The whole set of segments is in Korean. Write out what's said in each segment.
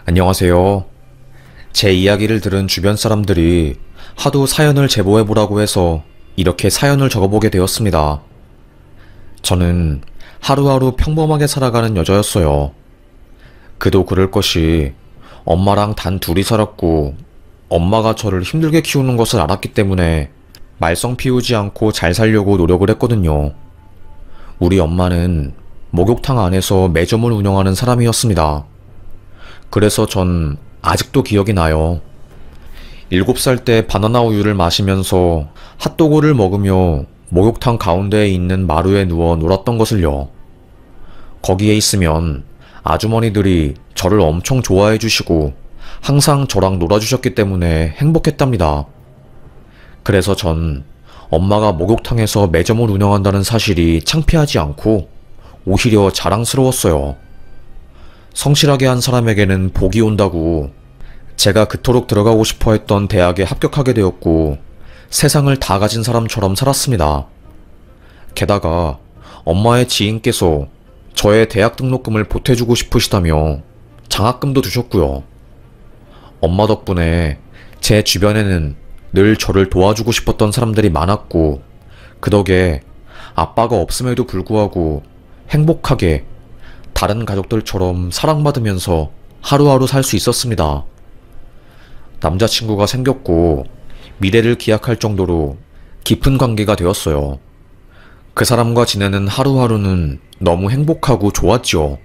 안녕하세요. 제 이야기를 들은 주변 사람들이 하도 사연을 제보해보라고 해서 이렇게 사연을 적어보게 되었습니다. 저는 하루하루 평범하게 살아가는 여자였어요. 그도 그럴 것이 엄마랑 단 둘이 살았고 엄마가 저를 힘들게 키우는 것을 알았기 때문에 말썽 피우지 않고 잘 살려고 노력을 했거든요. 우리 엄마는 목욕탕 안에서 매점을 운영하는 사람이었습니다. 그래서 전 아직도 기억이 나요. 7살 때 바나나 우유를 마시면서 핫도그를 먹으며 목욕탕 가운데에 있는 마루에 누워 놀았던 것을요. 거기에 있으면 아주머니들이 저를 엄청 좋아해 주시고 항상 저랑 놀아주셨기 때문에 행복했답니다. 그래서 전 엄마가 목욕탕에서 매점을 운영한다는 사실이 창피하지 않고 오히려 자랑스러웠어요. 성실하게 한 사람에게는 복이 온다고 제가 그토록 들어가고 싶어 했던 대학에 합격하게 되었고 세상을 다 가진 사람처럼 살았습니다. 게다가 엄마의 지인께서 저의 대학 등록금을 보태주고 싶으시다며 장학금도 주셨고요. 엄마 덕분에 제 주변에는 늘 저를 도와주고 싶었던 사람들이 많았고 그 덕에 아빠가 없음에도 불구하고 행복하게 다른 가족들처럼 사랑받으면서 하루하루 살 수 있었습니다. 남자친구가 생겼고 미래를 기약할 정도로 깊은 관계가 되었어요. 그 사람과 지내는 하루하루는 너무 행복하고 좋았죠.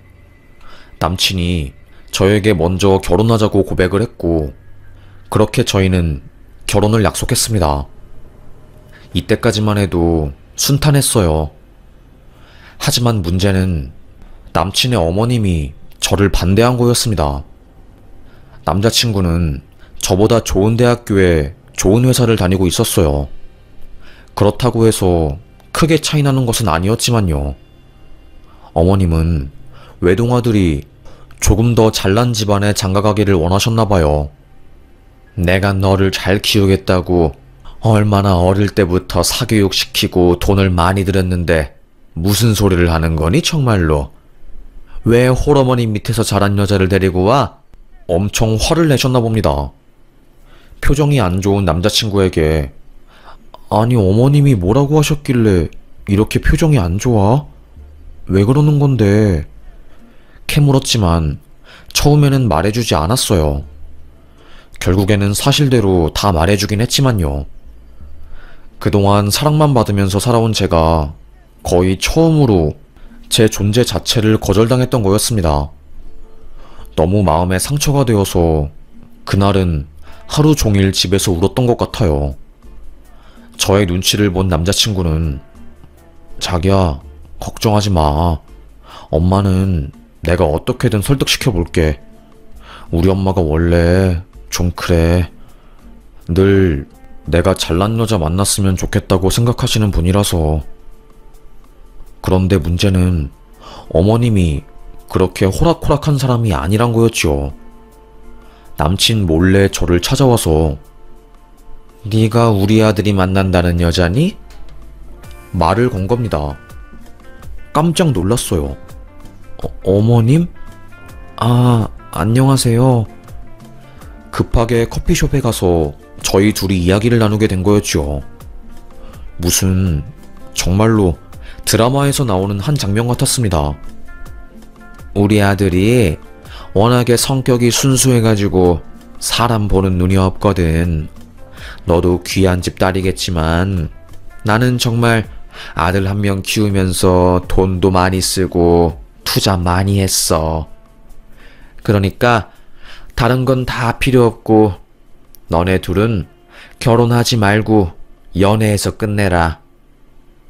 남친이 저에게 먼저 결혼하자고 고백을 했고 그렇게 저희는 결혼을 약속했습니다. 이때까지만 해도 순탄했어요. 하지만 문제는 남친의 어머님이 저를 반대한 거였습니다. 남자친구는 저보다 좋은 대학교에 좋은 회사를 다니고 있었어요. 그렇다고 해서 크게 차이나는 것은 아니었지만요. 어머님은 외동아들이 조금 더 잘난 집안에 장가가기를 원하셨나봐요. 내가 너를 잘 키우겠다고 얼마나 어릴 때부터 사교육시키고 돈을 많이 들였는데 무슨 소리를 하는 거니 정말로. 왜 홀어머니 밑에서 자란 여자를 데리고 와? 엄청 화를 내셨나 봅니다. 표정이 안 좋은 남자친구에게 아니 어머님이 뭐라고 하셨길래 이렇게 표정이 안 좋아? 왜 그러는 건데? 캐물었지만 처음에는 말해주지 않았어요. 결국에는 사실대로 다 말해주긴 했지만요. 그동안 사랑만 받으면서 살아온 제가 거의 처음으로 제 존재 자체를 거절당했던 거였습니다. 너무 마음에 상처가 되어서 그날은 하루 종일 집에서 울었던 것 같아요. 저의 눈치를 본 남자친구는 자기야, 걱정하지 마. 엄마는 내가 어떻게든 설득시켜 볼게. 우리 엄마가 원래 좀 그래. 늘 내가 잘난 여자 만났으면 좋겠다고 생각하시는 분이라서. 그런데 문제는 어머님이 그렇게 호락호락한 사람이 아니란 거였죠. 남친 몰래 저를 찾아와서 네가 우리 아들이 만난다는 여자니? 말을 건 겁니다. 깜짝 놀랐어요. 어머님? 아, 안녕하세요. 급하게 커피숍에 가서 저희 둘이 이야기를 나누게 된 거였죠. 무슨 정말로 드라마에서 나오는 한 장면 같았습니다. 우리 아들이 워낙에 성격이 순수해가지고 사람 보는 눈이 없거든. 너도 귀한 집 딸이겠지만 나는 정말 아들 한 명 키우면서 돈도 많이 쓰고 투자 많이 했어. 그러니까 다른 건 다 필요 없고 너네 둘은 결혼하지 말고 연애해서 끝내라.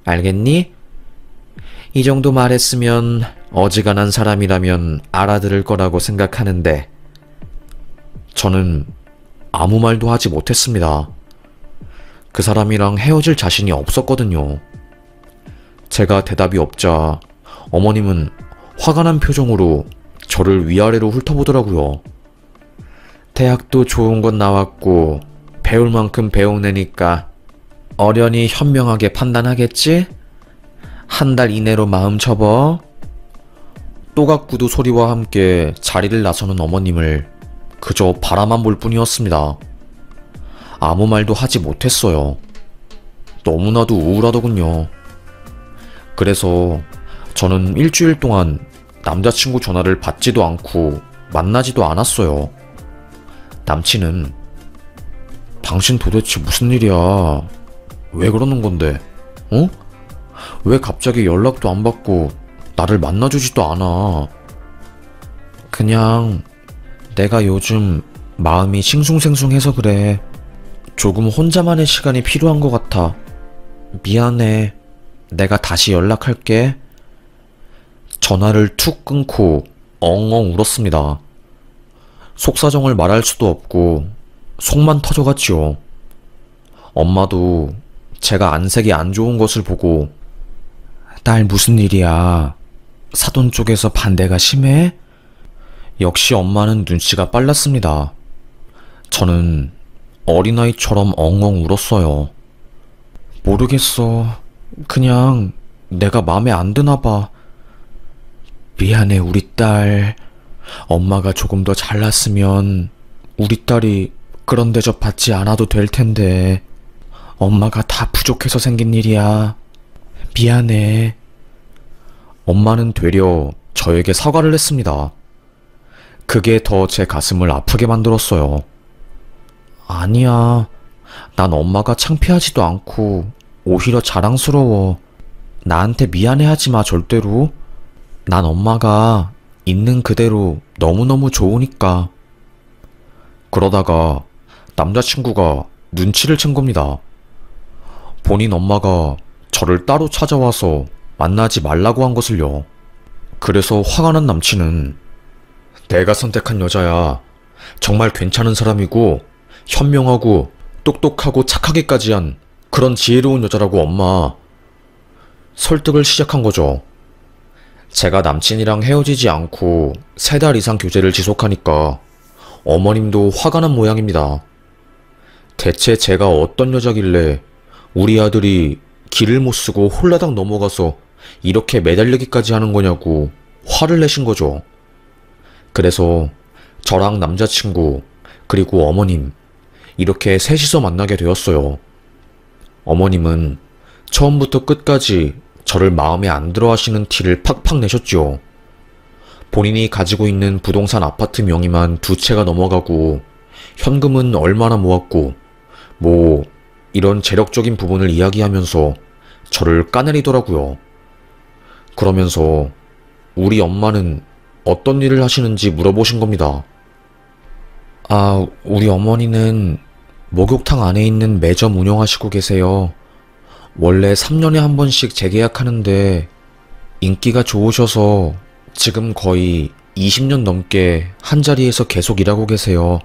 알겠니? 이 정도 말했으면 어지간한 사람이라면 알아들을 거라고 생각하는데 저는 아무 말도 하지 못했습니다. 그 사람이랑 헤어질 자신이 없었거든요. 제가 대답이 없자 어머님은 화가 난 표정으로 저를 위아래로 훑어보더라고요. 대학도 좋은 건 나왔고 배울 만큼 배운 애니까 어련히 현명하게 판단하겠지? 한 달 이내로 마음 접어. 또각구두 소리와 함께 자리를 나서는 어머님을 그저 바라만 볼 뿐이었습니다. 아무 말도 하지 못했어요. 너무나도 우울하더군요. 그래서 저는 일주일 동안 남자친구 전화를 받지도 않고 만나지도 않았어요. 남친은 당신 도대체 무슨 일이야? 왜 그러는 건데? 어? 왜 갑자기 연락도 안 받고 나를 만나주지도 않아? 그냥 내가 요즘 마음이 싱숭생숭해서 그래. 조금 혼자만의 시간이 필요한 것 같아. 미안해. 내가 다시 연락할게. 전화를 툭 끊고 엉엉 울었습니다. 속사정을 말할 수도 없고 속만 터져갔지요. 엄마도 제가 안색이 안 좋은 것을 보고 딸 무슨 일이야? 사돈 쪽에서 반대가 심해? 역시 엄마는 눈치가 빨랐습니다. 저는 어린아이처럼 엉엉 울었어요. 모르겠어. 그냥 내가 마음에 안 드나 봐. 미안해, 우리 딸. 엄마가 조금 더 잘났으면 우리 딸이 그런 대접 받지 않아도 될 텐데. 엄마가 다 부족해서 생긴 일이야. 미안해. 엄마는 되려 저에게 사과를 했습니다. 그게 더 제 가슴을 아프게 만들었어요. 아니야. 난 엄마가 창피하지도 않고 오히려 자랑스러워. 나한테 미안해하지 마, 절대로. 난 엄마가 있는 그대로 너무너무 좋으니까. 그러다가 남자친구가 눈치를 챈 겁니다. 본인 엄마가 저를 따로 찾아와서 만나지 말라고 한 것을요. 그래서 화가 난 남친은 내가 선택한 여자야. 정말 괜찮은 사람이고 현명하고 똑똑하고 착하기까지 한 그런 지혜로운 여자라고 엄마. 설득을 시작한 거죠. 제가 남친이랑 헤어지지 않고 3달 이상 교제를 지속하니까 어머님도 화가 난 모양입니다. 대체 제가 어떤 여자길래 우리 아들이 길을 못 쓰고 홀라당 넘어가서 이렇게 매달리기까지 하는 거냐고 화를 내신 거죠. 그래서 저랑 남자친구 그리고 어머님 이렇게 셋이서 만나게 되었어요. 어머님은 처음부터 끝까지 저를 마음에 안 들어 하시는 티를 팍팍 내셨죠. 본인이 가지고 있는 부동산 아파트 명의만 2채가 넘어가고 현금은 얼마나 모았고 뭐 이런 재력적인 부분을 이야기하면서 저를 까내리더라고요. 그러면서 우리 엄마는 어떤 일을 하시는지 물어보신 겁니다. 아, 우리 어머니는 목욕탕 안에 있는 매점 운영하시고 계세요. 원래 3년에 한 번씩 재계약하는데 인기가 좋으셔서 지금 거의 20년 넘게 한자리에서 계속 일하고 계세요.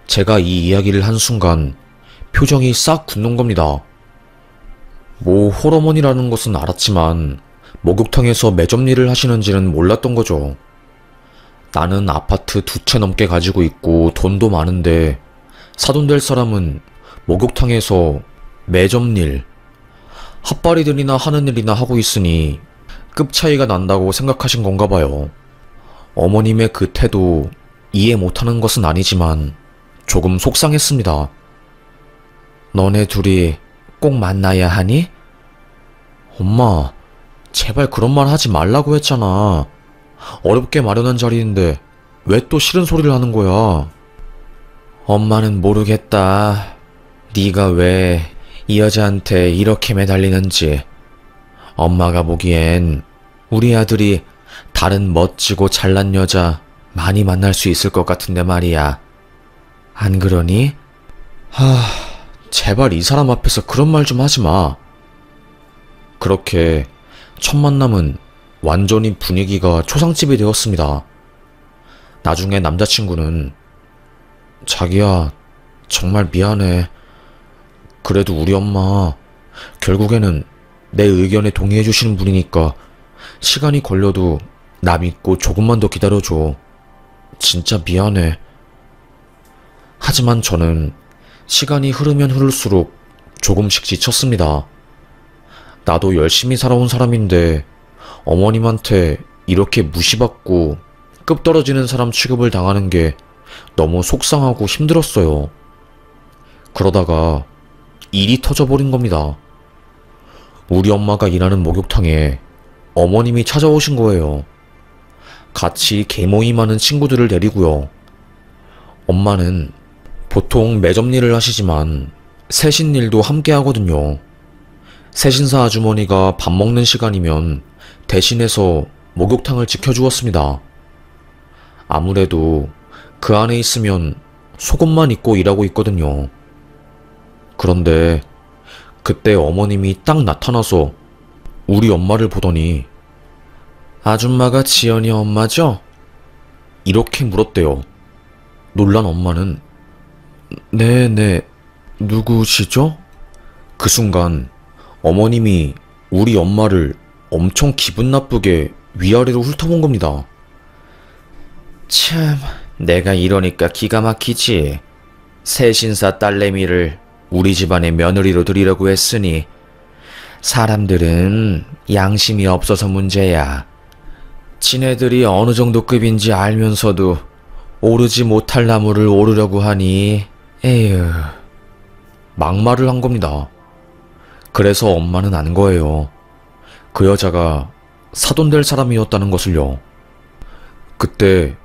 제가 이 이야기를 한 순간 표정이 싹 굳는 겁니다. 뭐 홀어머니라는 것은 알았지만 목욕탕에서 매점 일을 하시는지는 몰랐던 거죠. 나는 아파트 2채 넘게 가지고 있고 돈도 많은데 사돈 될 사람은 목욕탕에서 매점 일, 핫바리들이나 하는 일이나 하고 있으니 급 차이가 난다고 생각하신 건가 봐요. 어머님의 그 태도 이해 못하는 것은 아니지만 조금 속상했습니다. 너네 둘이 꼭 만나야 하니? 엄마, 제발 그런 말 하지 말라고 했잖아. 어렵게 마련한 자리인데 왜 또 싫은 소리를 하는 거야? 엄마는 모르겠다. 네가 왜 이 여자한테 이렇게 매달리는지. 엄마가 보기엔 우리 아들이 다른 멋지고 잘난 여자 많이 만날 수 있을 것 같은데 말이야. 안 그러니? 제발 이 사람 앞에서 그런 말 좀 하지 마. 그렇게 첫 만남은 완전히 분위기가 초상집이 되었습니다. 나중에 남자친구는 자기야, 정말 미안해. 그래도 우리 엄마 결국에는 내 의견에 동의해 주시는 분이니까 시간이 걸려도 나 믿고 조금만 더 기다려줘. 진짜 미안해. 하지만 저는 시간이 흐르면 흐를수록 조금씩 지쳤습니다. 나도 열심히 살아온 사람인데 어머님한테 이렇게 무시받고 급 떨어지는 사람 취급을 당하는 게 너무 속상하고 힘들었어요. 그러다가 일이 터져버린 겁니다. 우리 엄마가 일하는 목욕탕에 어머님이 찾아오신 거예요. 같이 개모임하는 친구들을 데리고요. 엄마는 보통 매점 일을 하시지만 세신 일도 함께 하거든요. 세신사 아주머니가 밥 먹는 시간이면 대신해서 목욕탕을 지켜주었습니다. 아무래도 그 안에 있으면 속옷만 입고 일하고 있거든요. 그런데 그때 어머님이 딱 나타나서 우리 엄마를 보더니 아줌마가 지연이 엄마죠? 이렇게 물었대요. 놀란 엄마는 네네, 누구시죠? 그 순간 어머님이 우리 엄마를 엄청 기분 나쁘게 위아래로 훑어본 겁니다. 참, 내가 이러니까 기가 막히지. 세신사 딸내미를 우리 집안의 며느리로 들이려고 했으니 사람들은 양심이 없어서 문제야. 지네들이 어느 정도 급인지 알면서도 오르지 못할 나무를 오르려고 하니 에휴. 막말을 한 겁니다. 그래서 엄마는 안 거예요. 그 여자가 사돈될 사람이었다는 것을요. 그때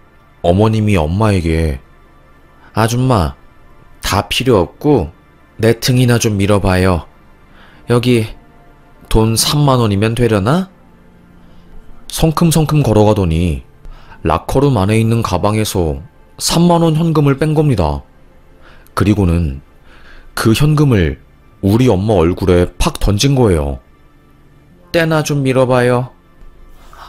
어머님이 엄마에게 아줌마, 다 필요 없고 내 등이나 좀 밀어봐요. 여기 돈 3만 원이면 되려나? 성큼성큼 걸어가더니 라커룸 안에 있는 가방에서 3만 원 현금을 뺀 겁니다. 그리고는 그 현금을 우리 엄마 얼굴에 팍 던진 거예요. 때나 좀 밀어봐요.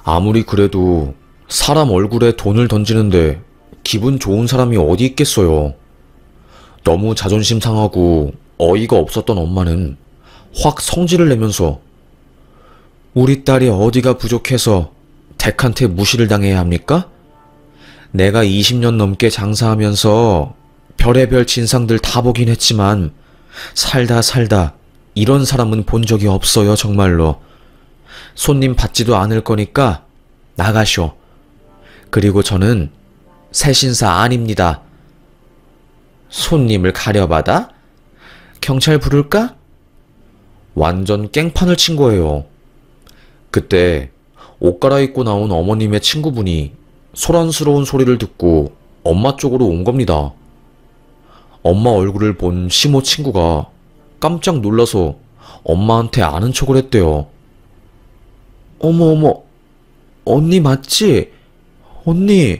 아무리 그래도 사람 얼굴에 돈을 던지는데 기분 좋은 사람이 어디 있겠어요. 너무 자존심 상하고 어이가 없었던 엄마는 확 성질을 내면서 우리 딸이 어디가 부족해서 댁한테 무시를 당해야 합니까? 내가 20년 넘게 장사하면서 별의별 진상들 다 보긴 했지만 살다 이런 사람은 본 적이 없어요, 정말로. 손님 받지도 않을 거니까 나가쇼. 그리고 저는 세신사 아닙니다. 손님을 가려받아? 경찰 부를까? 완전 깽판을 친 거예요. 그때 옷 갈아입고 나온 어머님의 친구분이 소란스러운 소리를 듣고 엄마 쪽으로 온 겁니다. 엄마 얼굴을 본 시모 친구가 깜짝 놀라서 엄마한테 아는 척을 했대요. 어머, 언니 맞지? 언니.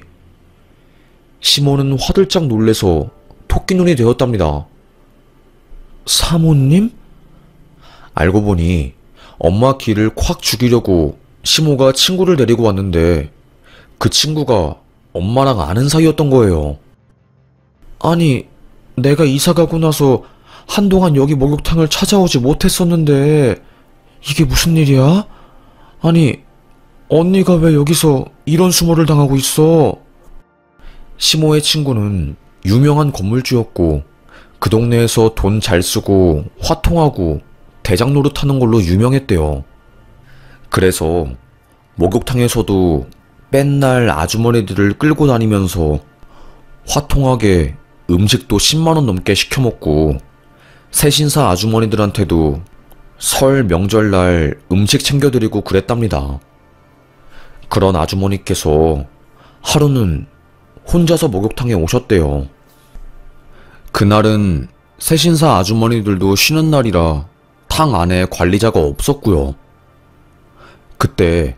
시모는 화들짝 놀래서 토끼눈이 되었답니다. 사모님? 알고 보니 엄마 기를 콱 죽이려고 시모가 친구를 데리고 왔는데 그 친구가 엄마랑 아는 사이였던 거예요. 아니, 내가 이사 가고 나서 한동안 여기 목욕탕을 찾아오지 못했었는데 이게 무슨 일이야? 아니, 언니가 왜 여기서 이런 수모를 당하고 있어? 시모의 친구는 유명한 건물주였고 그 동네에서 돈 잘 쓰고 화통하고 대장 노릇하는 걸로 유명했대요. 그래서 목욕탕에서도 맨날 아주머니들을 끌고 다니면서 화통하게 음식도 10만원 넘게 시켜먹고 세신사 아주머니들한테도 설 명절날 음식 챙겨드리고 그랬답니다. 그런 아주머니께서 하루는 혼자서 목욕탕에 오셨대요. 그날은 세신사 아주머니들도 쉬는 날이라 탕 안에 관리자가 없었고요. 그때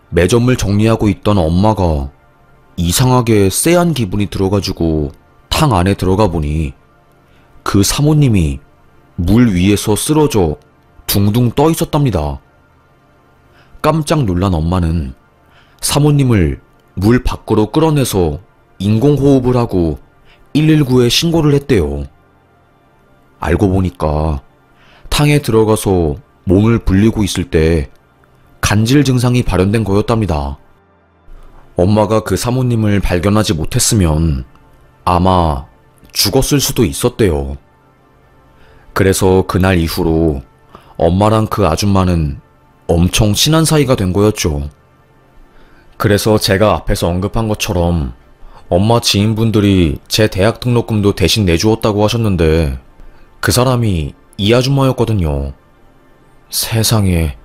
매점을 정리하고 있던 엄마가 이상하게 쎄한 기분이 들어가지고 탕 안에 들어가 보니 그 사모님이 물 위에서 쓰러져 둥둥 떠 있었답니다. 깜짝 놀란 엄마는 사모님을 물 밖으로 끌어내서 인공호흡을 하고 119에 신고를 했대요. 알고 보니까 탕에 들어가서 몸을 불리고 있을 때 간질 증상이 발현된 거였답니다. 엄마가 그 사모님을 발견하지 못했으면 아마 죽었을 수도 있었대요. 그래서 그날 이후로 엄마랑 그 아줌마는 엄청 친한 사이가 된 거였죠. 그래서 제가 앞에서 언급한 것처럼 엄마 지인분들이 제 대학 등록금도 대신 내주었다고 하셨는데 그 사람이 이 아줌마였거든요. 세상에,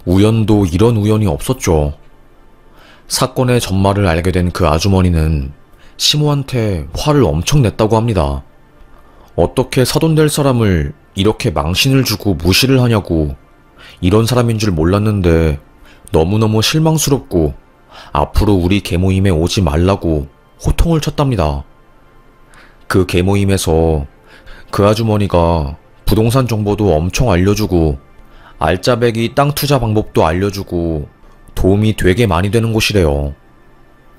우연도 이런 우연이 없었죠. 사건의 전말을 알게 된 그 아주머니는 시모한테 화를 엄청 냈다고 합니다. 어떻게 사돈될 사람을 이렇게 망신을 주고 무시를 하냐고, 이런 사람인 줄 몰랐는데 너무너무 실망스럽고 앞으로 우리 계모임에 오지 말라고 호통을 쳤답니다. 그 계모임에서 그 아주머니가 부동산 정보도 엄청 알려주고 알짜배기 땅 투자 방법도 알려주고 도움이 되게 많이 되는 곳이래요.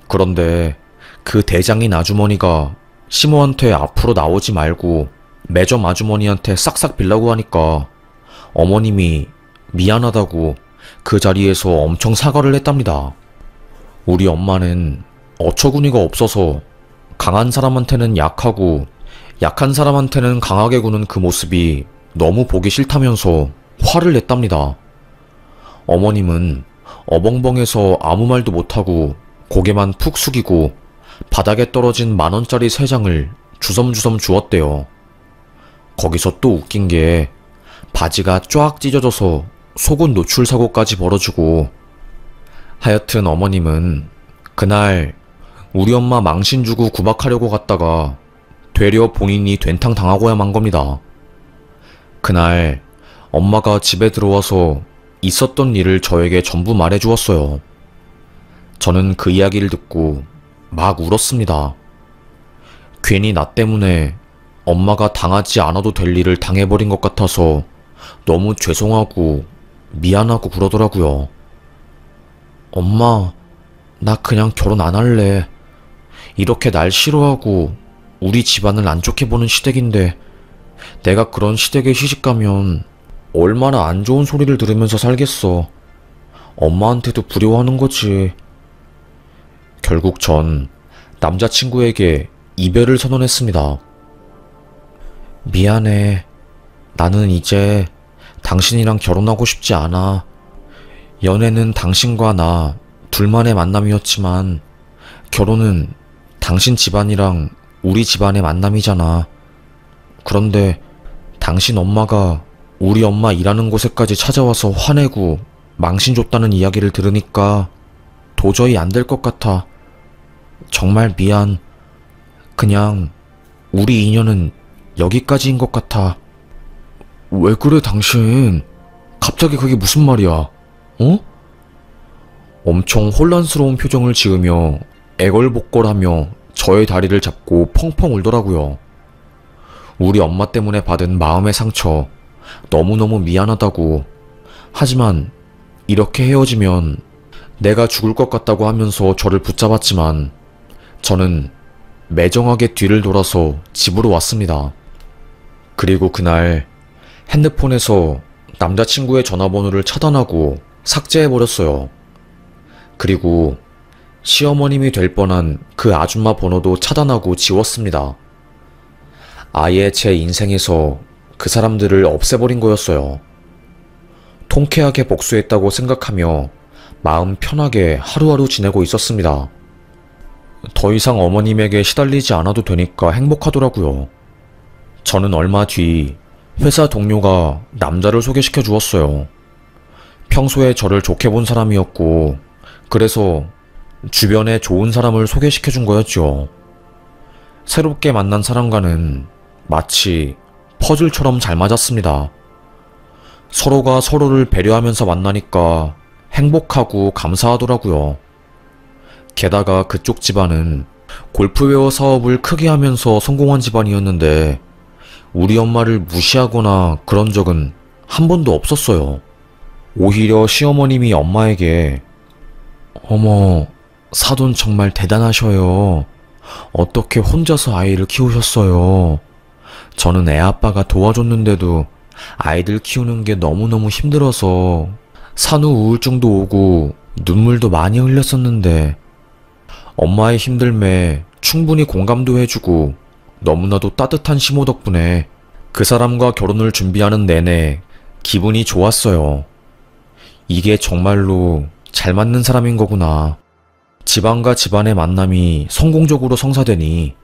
그런데 그 대장인 아주머니가 시모한테 앞으로 나오지 말고 매점 아주머니한테 싹싹 빌라고 하니까 어머님이 미안하다고 그 자리에서 엄청 사과를 했답니다. 우리 엄마는 어처구니가 없어서 강한 사람한테는 약하고 약한 사람한테는 강하게 구는 그 모습이 너무 보기 싫다면서 화를 냈답니다. 어머님은 어벙벙해서 아무 말도 못하고 고개만 푹 숙이고 바닥에 떨어진 10,000원짜리 3장을 주섬주섬 주었대요. 거기서 또 웃긴 게 바지가 쫙 찢어져서 속옷 노출 사고까지 벌어지고, 하여튼 어머님은 그날 우리 엄마 망신 주고 구박하려고 갔다가 되려 본인이 된탕 당하고야 만 겁니다. 그날 엄마가 집에 들어와서 있었던 일을 저에게 전부 말해주었어요. 저는 그 이야기를 듣고 막 울었습니다. 괜히 나 때문에 엄마가 당하지 않아도 될 일을 당해버린 것 같아서 너무 죄송하고 미안하고 그러더라고요. 엄마, 나 그냥 결혼 안 할래. 이렇게 날 싫어하고 우리 집안을 안 좋게 보는 시댁인데 내가 그런 시댁에 시집가면 얼마나 안 좋은 소리를 들으면서 살겠어. 엄마한테도 불효하는 거지. 결국 전 남자친구에게 이별을 선언했습니다. 미안해. 나는 이제 당신이랑 결혼하고 싶지 않아. 연애는 당신과 나 둘만의 만남이었지만 결혼은 당신 집안이랑 우리 집안의 만남이잖아. 그런데 당신 엄마가 우리 엄마 일하는 곳에까지 찾아와서 화내고 망신 줬다는 이야기를 들으니까 도저히 안 될 것 같아. 정말 미안. 그냥 우리 인연은 여기까지인 것 같아. 왜 그래 당신? 갑자기 그게 무슨 말이야? 어? 엄청 혼란스러운 표정을 지으며 애걸복걸하며 저의 다리를 잡고 펑펑 울더라고요. 우리 엄마 때문에 받은 마음의 상처 너무너무 미안하다고. 하지만 이렇게 헤어지면 내가 죽을 것 같다고 하면서 저를 붙잡았지만 저는 매정하게 뒤를 돌아서 집으로 왔습니다. 그리고 그날 핸드폰에서 남자친구의 전화번호를 차단하고 삭제해버렸어요. 그리고 시어머님이 될 뻔한 그 아줌마 번호도 차단하고 지웠습니다. 아예 제 인생에서 그 사람들을 없애버린 거였어요. 통쾌하게 복수했다고 생각하며 마음 편하게 하루하루 지내고 있었습니다. 더 이상 어머님에게 시달리지 않아도 되니까 행복하더라고요. 저는 얼마 뒤 회사 동료가 남자를 소개시켜 주었어요. 평소에 저를 좋게 본 사람이었고 그래서 주변에 좋은 사람을 소개시켜 준 거였죠. 새롭게 만난 사람과는 마치 퍼즐처럼 잘 맞았습니다. 서로가 서로를 배려하면서 만나니까 행복하고 감사하더라고요. 게다가 그쪽 집안은 골프웨어 사업을 크게 하면서 성공한 집안이었는데 우리 엄마를 무시하거나 그런 적은 한 번도 없었어요. 오히려 시어머님이 엄마에게 어머, 사돈 정말 대단하셔요. 어떻게 혼자서 아이를 키우셨어요. 저는 애아빠가 도와줬는데도 아이들 키우는 게 너무너무 힘들어서 산후 우울증도 오고 눈물도 많이 흘렸었는데 엄마의 힘듦에 충분히 공감도 해주고 너무나도 따뜻한 시모 덕분에 그 사람과 결혼을 준비하는 내내 기분이 좋았어요. 이게 정말로 잘 맞는 사람인 거구나. 집안과 집안의 만남이 성공적으로 성사되니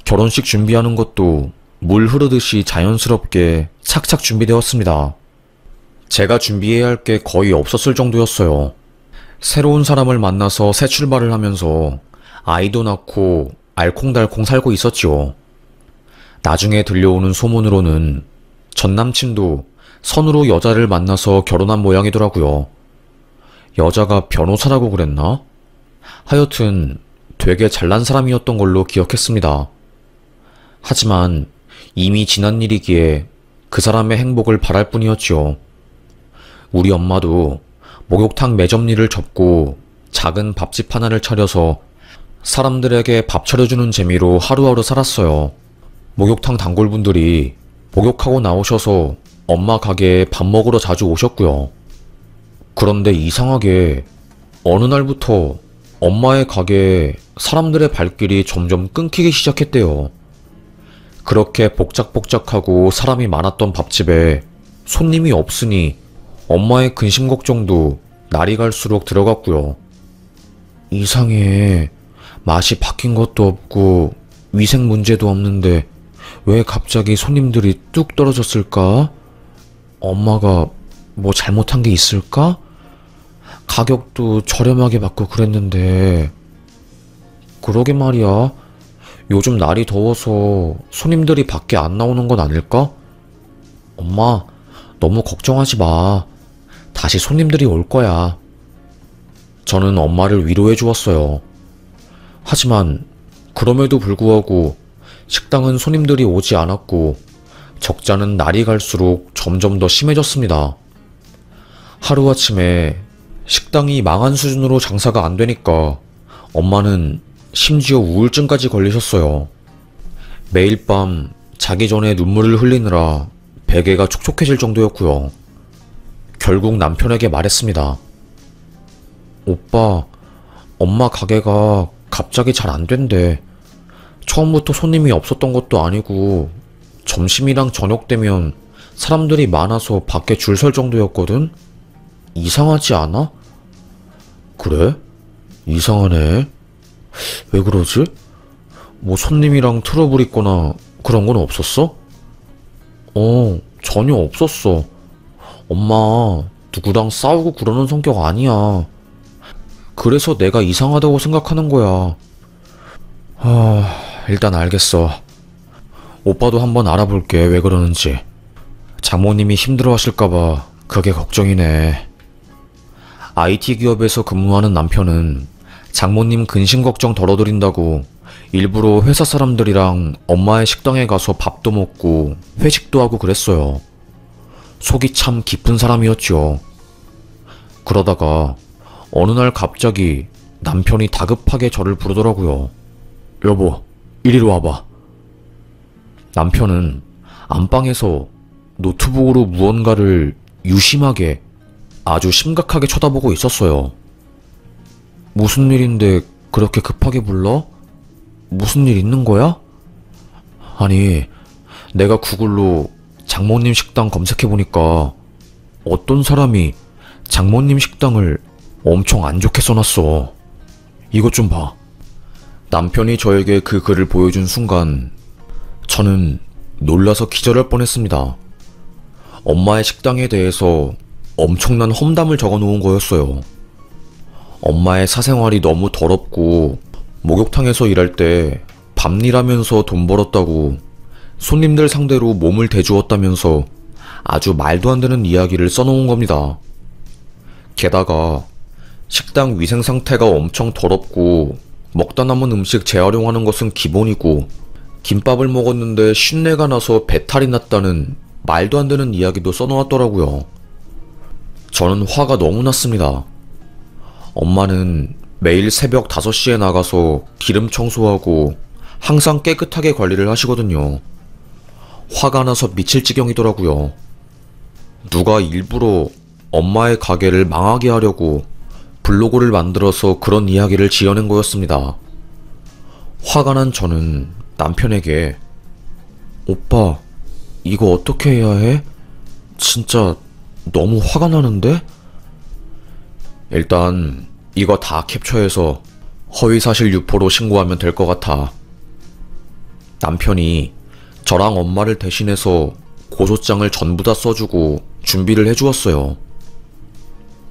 결혼식 준비하는 것도 물 흐르듯이 자연스럽게 착착 준비되었습니다. 제가 준비해야 할 게 거의 없었을 정도였어요. 새로운 사람을 만나서 새 출발을 하면서 아이도 낳고 알콩달콩 살고 있었지요. 나중에 들려오는 소문으로는 전 남친도 선으로 여자를 만나서 결혼한 모양이더라고요. 여자가 변호사라고 그랬나? 하여튼 되게 잘난 사람이었던 걸로 기억했습니다. 하지만 이미 지난 일이기에 그 사람의 행복을 바랄 뿐이었지요. 우리 엄마도 목욕탕 매점일을 접고 작은 밥집 하나를 차려서 사람들에게 밥 차려주는 재미로 하루하루 살았어요. 목욕탕 단골분들이 목욕하고 나오셔서 엄마 가게에 밥 먹으러 자주 오셨고요. 그런데 이상하게 어느 날부터 엄마의 가게에 사람들의 발길이 점점 끊기기 시작했대요. 그렇게 복작복작하고 사람이 많았던 밥집에 손님이 없으니 엄마의 근심 걱정도 날이 갈수록 들어갔고요. 이상해. 맛이 바뀐 것도 없고 위생 문제도 없는데 왜 갑자기 손님들이 뚝 떨어졌을까? 엄마가 뭐 잘못한 게 있을까? 가격도 저렴하게 받고 그랬는데. 그러게 말이야. 요즘 날이 더워서 손님들이 밖에 안 나오는 건 아닐까? 엄마, 너무 걱정하지 마. 다시 손님들이 올 거야. 저는 엄마를 위로해 주었어요. 하지만 그럼에도 불구하고 식당은 손님들이 오지 않았고 적자는 날이 갈수록 점점 더 심해졌습니다. 하루아침에 식당이 망한 수준으로 장사가 안 되니까 엄마는 심지어 우울증까지 걸리셨어요. 매일 밤 자기 전에 눈물을 흘리느라 베개가 촉촉해질 정도였고요. 결국 남편에게 말했습니다. 오빠, 엄마 가게가 갑자기 잘 안 된대. 처음부터 손님이 없었던 것도 아니고 점심이랑 저녁 되면 사람들이 많아서 밖에 줄 설 정도였거든? 이상하지 않아? 그래? 이상하네. 왜 그러지? 뭐 손님이랑 트러블 있거나 그런 건 없었어? 전혀 없었어. 엄마, 누구랑 싸우고 그러는 성격 아니야. 그래서 내가 이상하다고 생각하는 거야. 일단 알겠어. 오빠도 한번 알아볼게, 왜 그러는지. 장모님이 힘들어 하실까봐 그게 걱정이네. IT 기업에서 근무하는 남편은 장모님 근심 걱정 덜어드린다고 일부러 회사 사람들이랑 엄마의 식당에 가서 밥도 먹고 회식도 하고 그랬어요. 속이 참 깊은 사람이었죠. 그러다가 어느 날 갑자기 남편이 다급하게 저를 부르더라고요. 여보, 이리로 와봐. 남편은 안방에서 노트북으로 무언가를 유심하게 아주 심각하게 쳐다보고 있었어요. 무슨 일인데 그렇게 급하게 불러? 무슨 일 있는 거야? 아니, 내가 구글로 장모님 식당 검색해보니까 어떤 사람이 장모님 식당을 엄청 안 좋게 써놨어. 이것 좀 봐. 남편이 저에게 그 글을 보여준 순간 저는 놀라서 기절할 뻔했습니다. 엄마의 식당에 대해서 엄청난 험담을 적어놓은 거였어요. 엄마의 사생활이 너무 더럽고 목욕탕에서 일할 때 밤일하면서 돈 벌었다고 손님들 상대로 몸을 대주었다면서 아주 말도 안 되는 이야기를 써놓은 겁니다. 게다가 식당 위생 상태가 엄청 더럽고 먹다 남은 음식 재활용하는 것은 기본이고 김밥을 먹었는데 쉰내가 나서 배탈이 났다는 말도 안 되는 이야기도 써놓았더라고요. 저는 화가 너무 났습니다. 엄마는 매일 새벽 5시에 나가서 기름 청소하고 항상 깨끗하게 관리를 하시거든요. 화가 나서 미칠 지경이더라고요. 누가 일부러 엄마의 가게를 망하게 하려고 블로그를 만들어서 그런 이야기를 지어낸 거였습니다. 화가 난 저는 남편에게 오빠, 이거 어떻게 해야 해? 진짜 너무 화가 나는데? 일단 이거 다 캡처해서 허위사실 유포로 신고하면 될 것 같아. 남편이 저랑 엄마를 대신해서 고소장을 전부 다 써주고 준비를 해주었어요.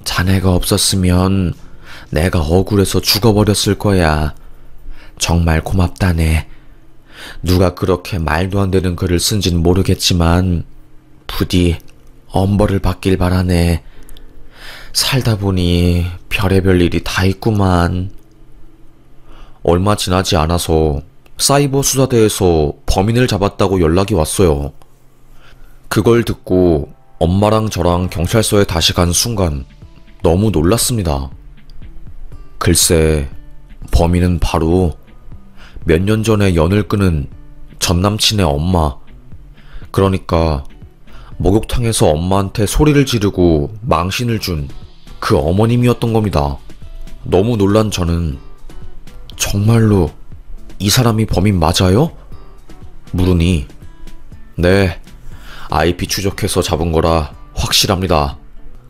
자네가 없었으면 내가 억울해서 죽어버렸을 거야. 정말 고맙다네. 누가 그렇게 말도 안 되는 글을 쓴진 모르겠지만 부디 엄벌을 받길 바라네. 살다 보니 별의별 일이 다 있구만. 얼마 지나지 않아서 사이버 수사대에서 범인을 잡았다고 연락이 왔어요. 그걸 듣고 엄마랑 저랑 경찰서에 다시 간 순간 너무 놀랐습니다. 글쎄, 범인은 바로 몇 년 전에 연을 끊은 전남친의 엄마, 그러니까 목욕탕에서 엄마한테 소리를 지르고 망신을 준 그 어머님이었던 겁니다. 너무 놀란 저는 정말로 이 사람이 범인 맞아요? 물으니 네, IP 추적해서 잡은 거라 확실합니다.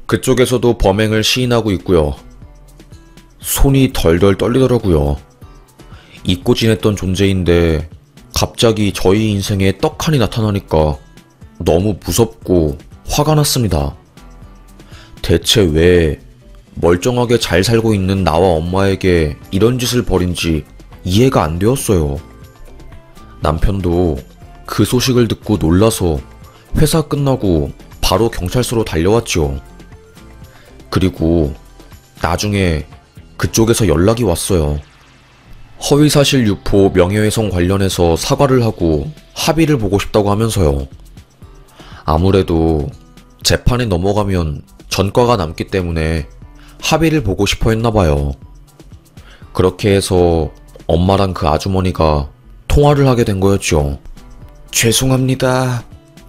그쪽에서도 범행을 시인하고 있고요. 손이 덜덜 떨리더라고요. 잊고 지냈던 존재인데 갑자기 저희 인생에 떡하니 나타나니까 너무 무섭고 화가 났습니다. 대체 왜 멀쩡하게 잘 살고 있는 나와 엄마에게 이런 짓을 벌인지 이해가 안 되었어요. 남편도 그 소식을 듣고 놀라서 회사 끝나고 바로 경찰서로 달려왔죠. 그리고 나중에 그쪽에서 연락이 왔어요. 허위사실 유포 명예훼손 관련해서 사과를 하고 합의를 보고 싶다고 하면서요. 아무래도 재판에 넘어가면 전과가 남기 때문에 합의를 보고 싶어 했나봐요. 그렇게 해서 엄마랑 그 아주머니가 통화를 하게 된 거였죠. 죄송합니다.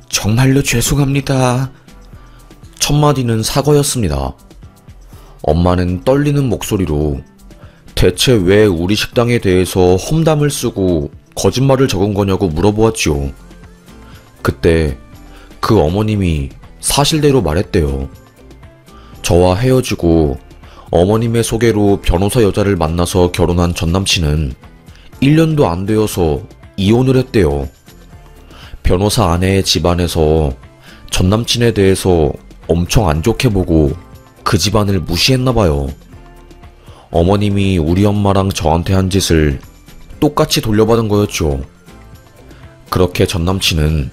정말로 죄송합니다. 첫 마디는 사과였습니다. 엄마는 떨리는 목소리로 대체 왜 우리 식당에 대해서 험담을 쓰고 거짓말을 적은 거냐고 물어보았지요. 그때 그 어머님이 사실대로 말했대요. 저와 헤어지고 어머님의 소개로 변호사 여자를 만나서 결혼한 전남친은 1년도 안 되어서 이혼을 했대요. 변호사 아내의 집안에서 전남친에 대해서 엄청 안 좋게 보고 그 집안을 무시했나봐요. 어머님이 우리 엄마랑 저한테 한 짓을 똑같이 돌려받은 거였죠. 그렇게 전남친은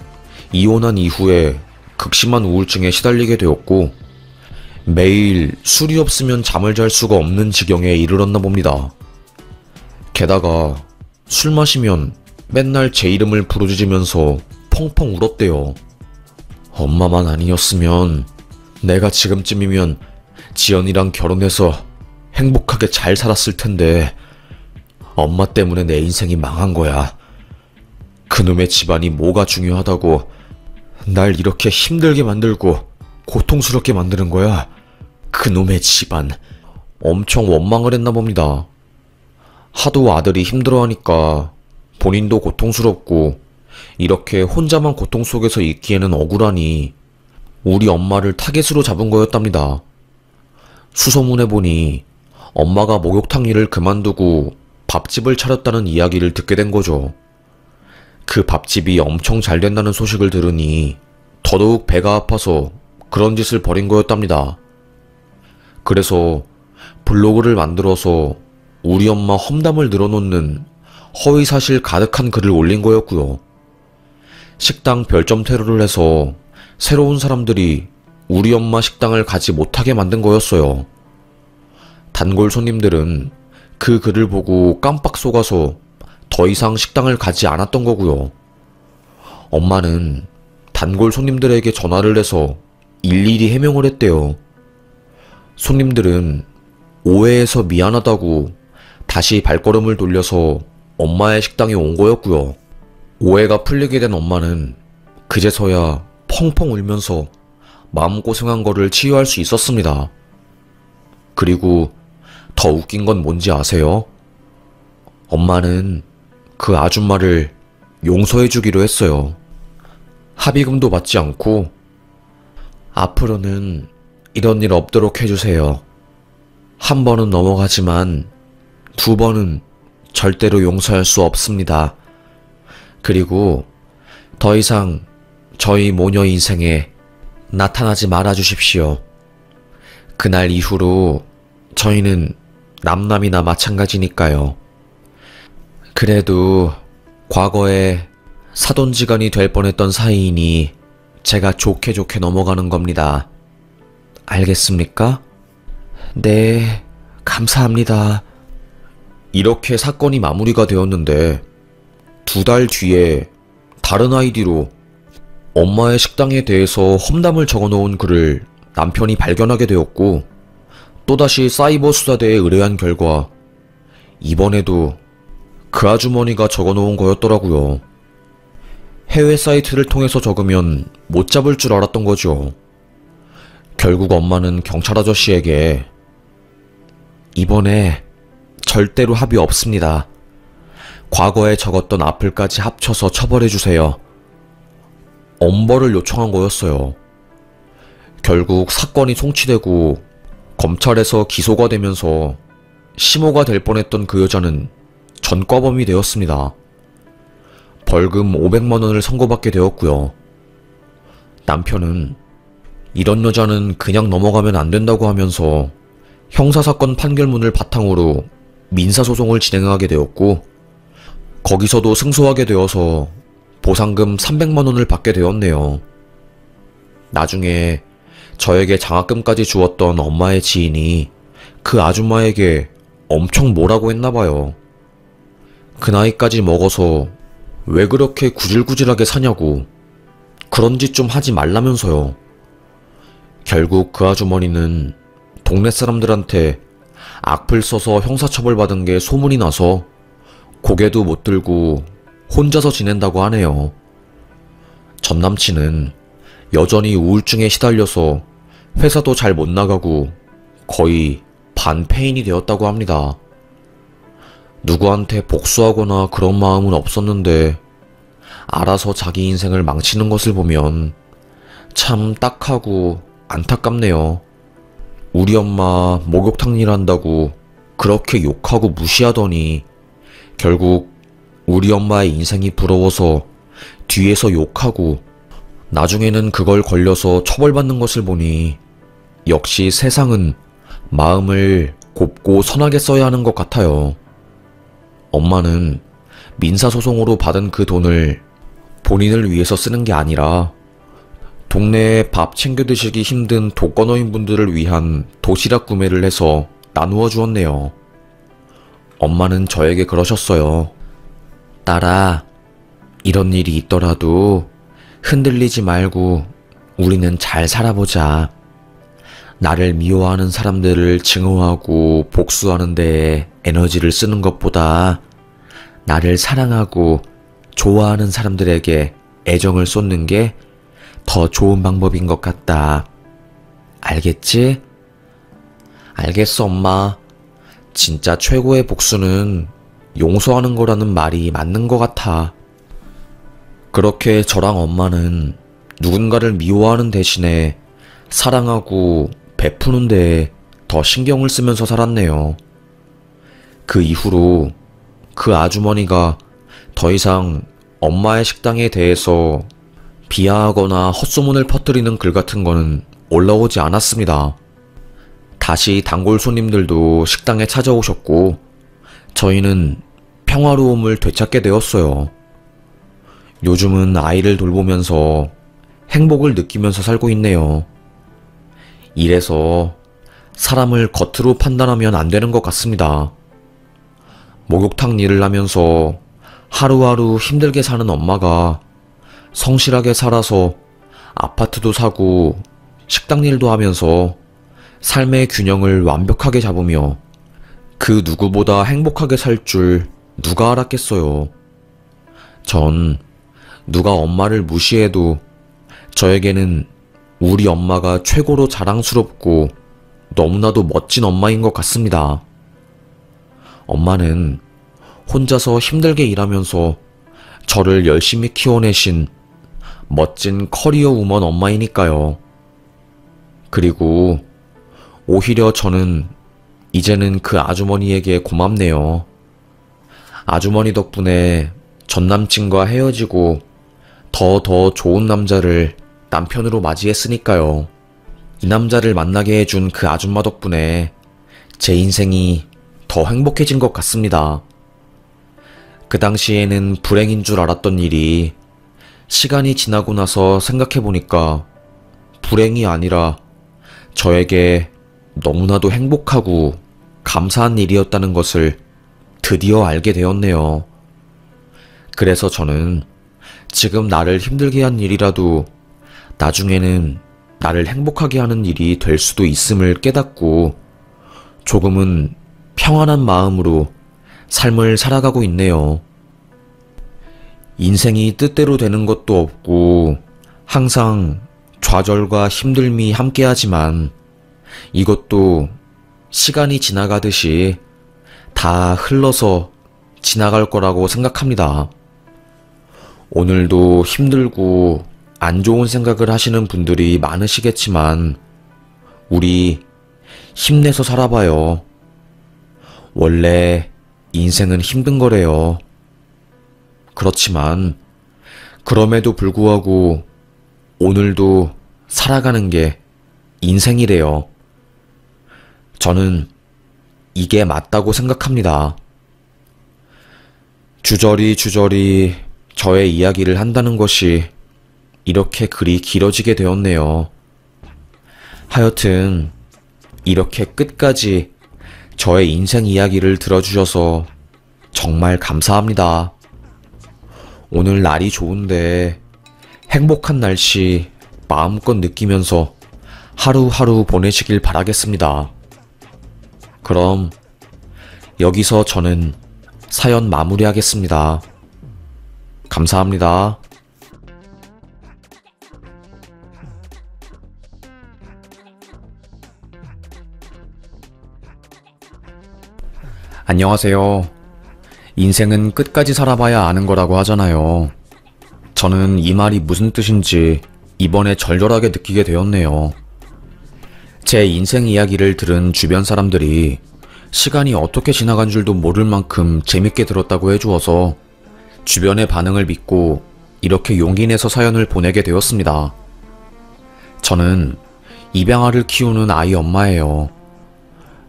이혼한 이후에 극심한 우울증에 시달리게 되었고 매일 술이 없으면 잠을 잘 수가 없는 지경에 이르렀나 봅니다. 게다가 술 마시면 맨날 제 이름을 부르짖으면서 펑펑 울었대요. 엄마만 아니었으면 내가 지금쯤이면 지연이랑 결혼해서 행복하게 잘 살았을 텐데 엄마 때문에 내 인생이 망한 거야. 그놈의 집안이 뭐가 중요하다고 날 이렇게 힘들게 만들고 고통스럽게 만드는 거야. 그놈의 집안. 엄청 원망을 했나 봅니다. 하도 아들이 힘들어하니까 본인도 고통스럽고 이렇게 혼자만 고통 속에서 있기에는 억울하니 우리 엄마를 타겟으로 잡은 거였답니다. 수소문해 보니 엄마가 목욕탕 일을 그만두고 밥집을 차렸다는 이야기를 듣게 된 거죠. 그 밥집이 엄청 잘 된다는 소식을 들으니 더더욱 배가 아파서 그런 짓을 벌인 거였답니다. 그래서 블로그를 만들어서 우리 엄마 험담을 늘어놓는 허위사실 가득한 글을 올린 거였고요. 식당 별점 테러를 해서 새로운 사람들이 우리 엄마 식당을 가지 못하게 만든 거였어요. 단골 손님들은 그 글을 보고 깜빡 속아서 더 이상 식당을 가지 않았던 거고요. 엄마는 단골 손님들에게 전화를 해서 일일이 해명을 했대요. 손님들은 오해해서 미안하다고 다시 발걸음을 돌려서 엄마의 식당에 온 거였고요. 오해가 풀리게 된 엄마는 그제서야 펑펑 울면서 마음고생한 거를 치유할 수 있었습니다. 그리고 더 웃긴 건 뭔지 아세요? 엄마는 그 아줌마를 용서해주기로 했어요. 합의금도 받지 않고 앞으로는 이런 일 없도록 해주세요. 한 번은 넘어가지만 2번은 절대로 용서할 수 없습니다. 그리고 더 이상 저희 모녀 인생에 나타나지 말아 주십시오. 그날 이후로 저희는 남남이나 마찬가지니까요. 그래도 과거에 사돈지간이 될 뻔했던 사이이니 제가 좋게 넘어가는 겁니다. 알겠습니까? 네, 감사합니다. 이렇게 사건이 마무리가 되었는데 2달 뒤에 다른 아이디로 엄마의 식당에 대해서 험담을 적어놓은 글을 남편이 발견하게 되었고, 또다시 사이버 수사대에 의뢰한 결과 이번에도 그 아주머니가 적어놓은 거였더라고요. 해외 사이트를 통해서 적으면 못 잡을 줄 알았던 거죠. 결국 엄마는 경찰 아저씨에게 이번에 절대로 합의 없습니다. 과거에 적었던 악플까지 합쳐서 처벌해주세요. 엄벌을 요청한 거였어요. 결국 사건이 송치되고 검찰에서 기소가 되면서 심호가 될 뻔했던 그 여자는 전과범이 되었습니다. 벌금 500만 원을 선고받게 되었고요. 남편은 이런 여자는 그냥 넘어가면 안 된다고 하면서 형사사건 판결문을 바탕으로 민사소송을 진행하게 되었고, 거기서도 승소하게 되어서 보상금 300만 원을 받게 되었네요. 나중에 저에게 장학금까지 주었던 엄마의 지인이 그 아줌마에게 엄청 뭐라고 했나봐요. 그 나이까지 먹어서 왜 그렇게 구질구질하게 사냐고, 그런 짓 좀 하지 말라면서요. 결국 그 아주머니는 동네 사람들한테 악플 써서 형사처벌 받은 게 소문이 나서 고개도 못 들고 혼자서 지낸다고 하네요. 전 남친은 여전히 우울증에 시달려서 회사도 잘 못 나가고 거의 반폐인이 되었다고 합니다. 누구한테 복수하거나 그런 마음은 없었는데 알아서 자기 인생을 망치는 것을 보면 참 딱하고 안타깝네요. 우리 엄마 목욕탕 일한다고 그렇게 욕하고 무시하더니 결국 우리 엄마의 인생이 부러워서 뒤에서 욕하고 나중에는 그걸 걸려서 처벌받는 것을 보니 역시 세상은 마음을 곱고 선하게 써야 하는 것 같아요. 엄마는 민사소송으로 받은 그 돈을 본인을 위해서 쓰는 게 아니라 동네에 밥 챙겨 드시기 힘든 독거노인분들을 위한 도시락 구매를 해서 나누어 주었네요. 엄마는 저에게 그러셨어요. 딸아, 이런 일이 있더라도 흔들리지 말고 우리는 잘 살아보자. 나를 미워하는 사람들을 증오하고 복수하는 데에 에너지를 쓰는 것보다 나를 사랑하고 좋아하는 사람들에게 애정을 쏟는 게 더 좋은 방법인 것 같다. 알겠지? 알겠어, 엄마. 진짜 최고의 복수는 용서하는 거라는 말이 맞는 것 같아. 그렇게 저랑 엄마는 누군가를 미워하는 대신에 사랑하고 베푸는 데에 더 신경을 쓰면서 살았네요. 그 이후로 그 아주머니가 더 이상 엄마의 식당에 대해서 비하하거나 헛소문을 퍼뜨리는 글 같은 거는 올라오지 않았습니다. 다시 단골 손님들도 식당에 찾아오셨고 저희는 평화로움을 되찾게 되었어요. 요즘은 아이를 돌보면서 행복을 느끼면서 살고 있네요. 이래서 사람을 겉으로 판단하면 안 되는 것 같습니다. 목욕탕 일을 하면서 하루하루 힘들게 사는 엄마가 성실하게 살아서 아파트도 사고 식당 일도 하면서 삶의 균형을 완벽하게 잡으며 그 누구보다 행복하게 살 줄 누가 알았겠어요. 전 누가 엄마를 무시해도 저에게는 우리 엄마가 최고로 자랑스럽고 너무나도 멋진 엄마인 것 같습니다. 엄마는 혼자서 힘들게 일하면서 저를 열심히 키워내신 멋진 커리어 우먼 엄마이니까요. 그리고 오히려 저는 이제는 그 아주머니에게 고맙네요. 아주머니 덕분에 전 남친과 헤어지고 더 좋은 남자를 남편으로 맞이했으니까요. 이 남자를 만나게 해준 그 아줌마 덕분에 제 인생이 더 행복해진 것 같습니다. 그 당시에는 불행인 줄 알았던 일이 시간이 지나고 나서 생각해보니까 불행이 아니라 저에게 너무나도 행복하고 감사한 일이었다는 것을 드디어 알게 되었네요. 그래서 저는 지금 나를 힘들게 한 일이라도 나중에는 나를 행복하게 하는 일이 될 수도 있음을 깨닫고 조금은 평안한 마음으로 삶을 살아가고 있네요. 인생이 뜻대로 되는 것도 없고 항상 좌절과 힘듦이 함께하지만 이것도 시간이 지나가듯이 다 흘러서 지나갈 거라고 생각합니다. 오늘도 힘들고 안 좋은 생각을 하시는 분들이 많으시겠지만 우리 힘내서 살아봐요. 원래 인생은 힘든 거래요. 그렇지만 그럼에도 불구하고 오늘도 살아가는 게 인생이래요. 저는 이게 맞다고 생각합니다. 주저리 저의 이야기를 한다는 것이 이렇게 글이 길어지게 되었네요. 하여튼 이렇게 끝까지 저의 인생 이야기를 들어주셔서 정말 감사합니다. 오늘 날이 좋은데 행복한 날씨 마음껏 느끼면서 하루하루 보내시길 바라겠습니다. 그럼 여기서 저는 사연 마무리하겠습니다. 감사합니다. 안녕하세요. 인생은 끝까지 살아봐야 아는 거라고 하잖아요. 저는 이 말이 무슨 뜻인지 이번에 절절하게 느끼게 되었네요. 제 인생 이야기를 들은 주변 사람들이 시간이 어떻게 지나간 줄도 모를 만큼 재밌게 들었다고 해주어서 주변의 반응을 믿고 이렇게 용기 내서 사연을 보내게 되었습니다. 저는 입양아를 키우는 아이 엄마예요.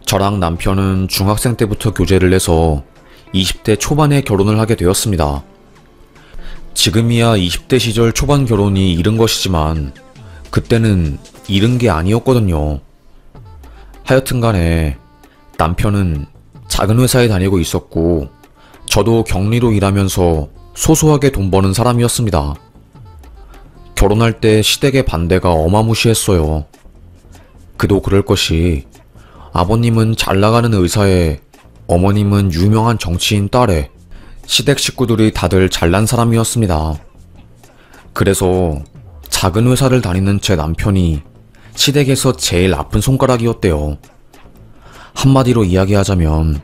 저랑 남편은 중학생 때부터 교제를 해서 20대 초반에 결혼을 하게 되었습니다. 지금이야 20대 시절 초반 결혼이 이른 것이지만 그때는 이른 게 아니었거든요. 하여튼간에 남편은 작은 회사에 다니고 있었고 저도 격리로 일하면서 소소하게 돈 버는 사람이었습니다. 결혼할 때 시댁의 반대가 어마무시했어요. 그도 그럴 것이 아버님은 잘 나가는 의사에 어머님은 유명한 정치인 딸에 시댁 식구들이 다들 잘난 사람이었습니다. 그래서 작은 회사를 다니는 제 남편이 시댁에서 제일 아픈 손가락이었대요. 한마디로 이야기하자면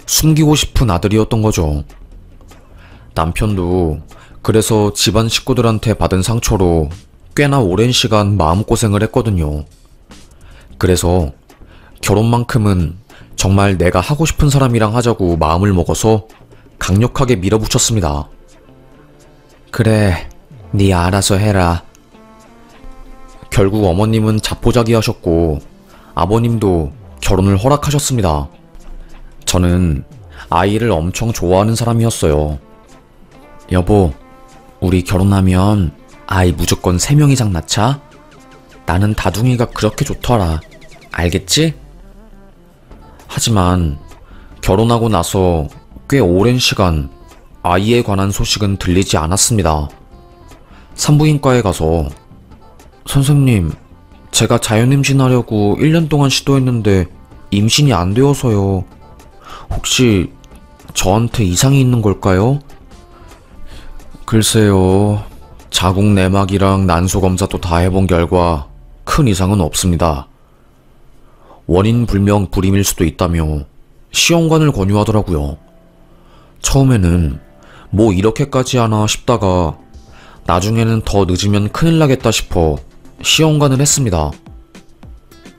숨기고 싶은 아들이었던 거죠. 남편도 그래서 집안 식구들한테 받은 상처로 꽤나 오랜 시간 마음고생을 했거든요. 그래서 결혼만큼은 정말 내가 하고 싶은 사람이랑 하자고 마음을 먹어서 강력하게 밀어붙였습니다. 그래, 네 알아서 해라. 결국 어머님은 자포자기 하셨고 아버님도 결혼을 허락하셨습니다. 저는 아이를 엄청 좋아하는 사람이었어요. 여보, 우리 결혼하면 아이 무조건 3명 이상 낳자? 나는 다둥이가 그렇게 좋더라. 알겠지? 하지만 결혼하고 나서 꽤 오랜 시간 아이에 관한 소식은 들리지 않았습니다. 산부인과에 가서 선생님, 제가 자연임신하려고 1년 동안 시도했는데 임신이 안 되어서요. 혹시 저한테 이상이 있는 걸까요? 글쎄요. 자궁 내막이랑 난소 검사도 다 해본 결과 큰 이상은 없습니다. 원인 불명 불임일 수도 있다며 시험관을 권유하더라고요. 처음에는 뭐 이렇게까지 하나 싶다가 나중에는 더 늦으면 큰일 나겠다 싶어 시험관을 했습니다.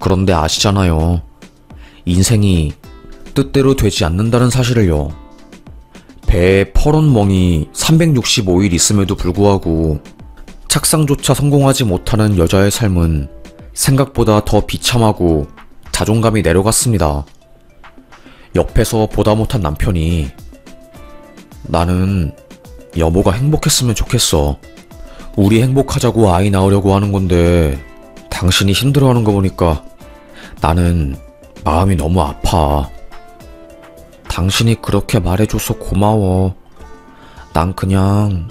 그런데 아시잖아요. 인생이 뜻대로 되지 않는다는 사실을요. 배에 퍼런 멍이 365일 있음에도 불구하고 착상조차 성공하지 못하는 여자의 삶은 생각보다 더 비참하고 자존감이 내려갔습니다. 옆에서 보다 못한 남편이 나는 여보가 행복했으면 좋겠어. 우리 행복하자고 아이 낳으려고 하는 건데 당신이 힘들어하는 거 보니까 나는 마음이 너무 아파. 당신이 그렇게 말해줘서 고마워. 난 그냥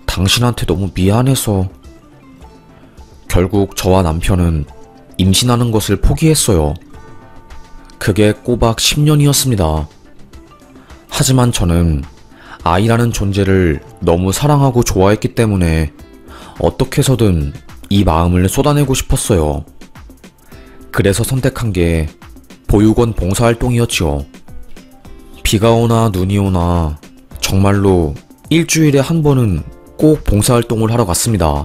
당신한테 너무 미안해서. 결국 저와 남편은 임신하는 것을 포기했어요. 그게 꼬박 10년이었습니다. 하지만 저는 아이라는 존재를 너무 사랑하고 좋아했기 때문에 어떻게 해서든 이 마음을 쏟아내고 싶었어요. 그래서 선택한 게 보육원 봉사활동이었지요. 비가 오나 눈이 오나 정말로 일주일에 한 번은 꼭 봉사활동을 하러 갔습니다.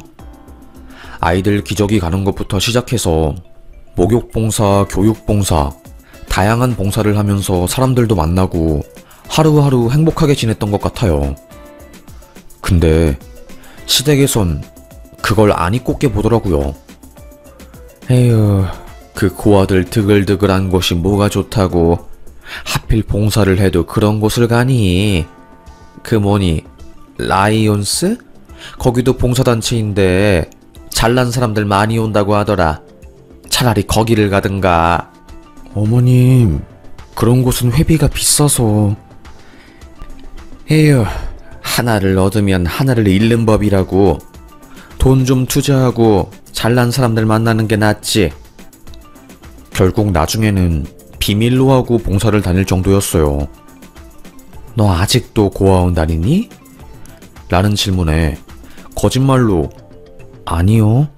아이들 기저귀 가는 것부터 시작해서 목욕봉사, 교육봉사, 다양한 봉사를 하면서 사람들도 만나고 하루하루 행복하게 지냈던 것 같아요. 근데 시댁에선 그걸 아니 꼽게 보더라고요. 에휴, 그 고아들 드글드글한 곳이 뭐가 좋다고 하필 봉사를 해도 그런 곳을 가니? 그 뭐니 라이온스? 거기도 봉사단체인데 잘난 사람들 많이 온다고 하더라. 차라리 거기를 가든가. 어머님, 그런 곳은 회비가 비싸서. 에휴, 하나를 얻으면 하나를 잃는 법이라고. 돈 좀 투자하고 잘난 사람들 만나는 게 낫지. 결국 나중에는 비밀로 하고 봉사를 다닐 정도였어요. 너 아직도 고아원 다니니? 라는 질문에 거짓말로 아니요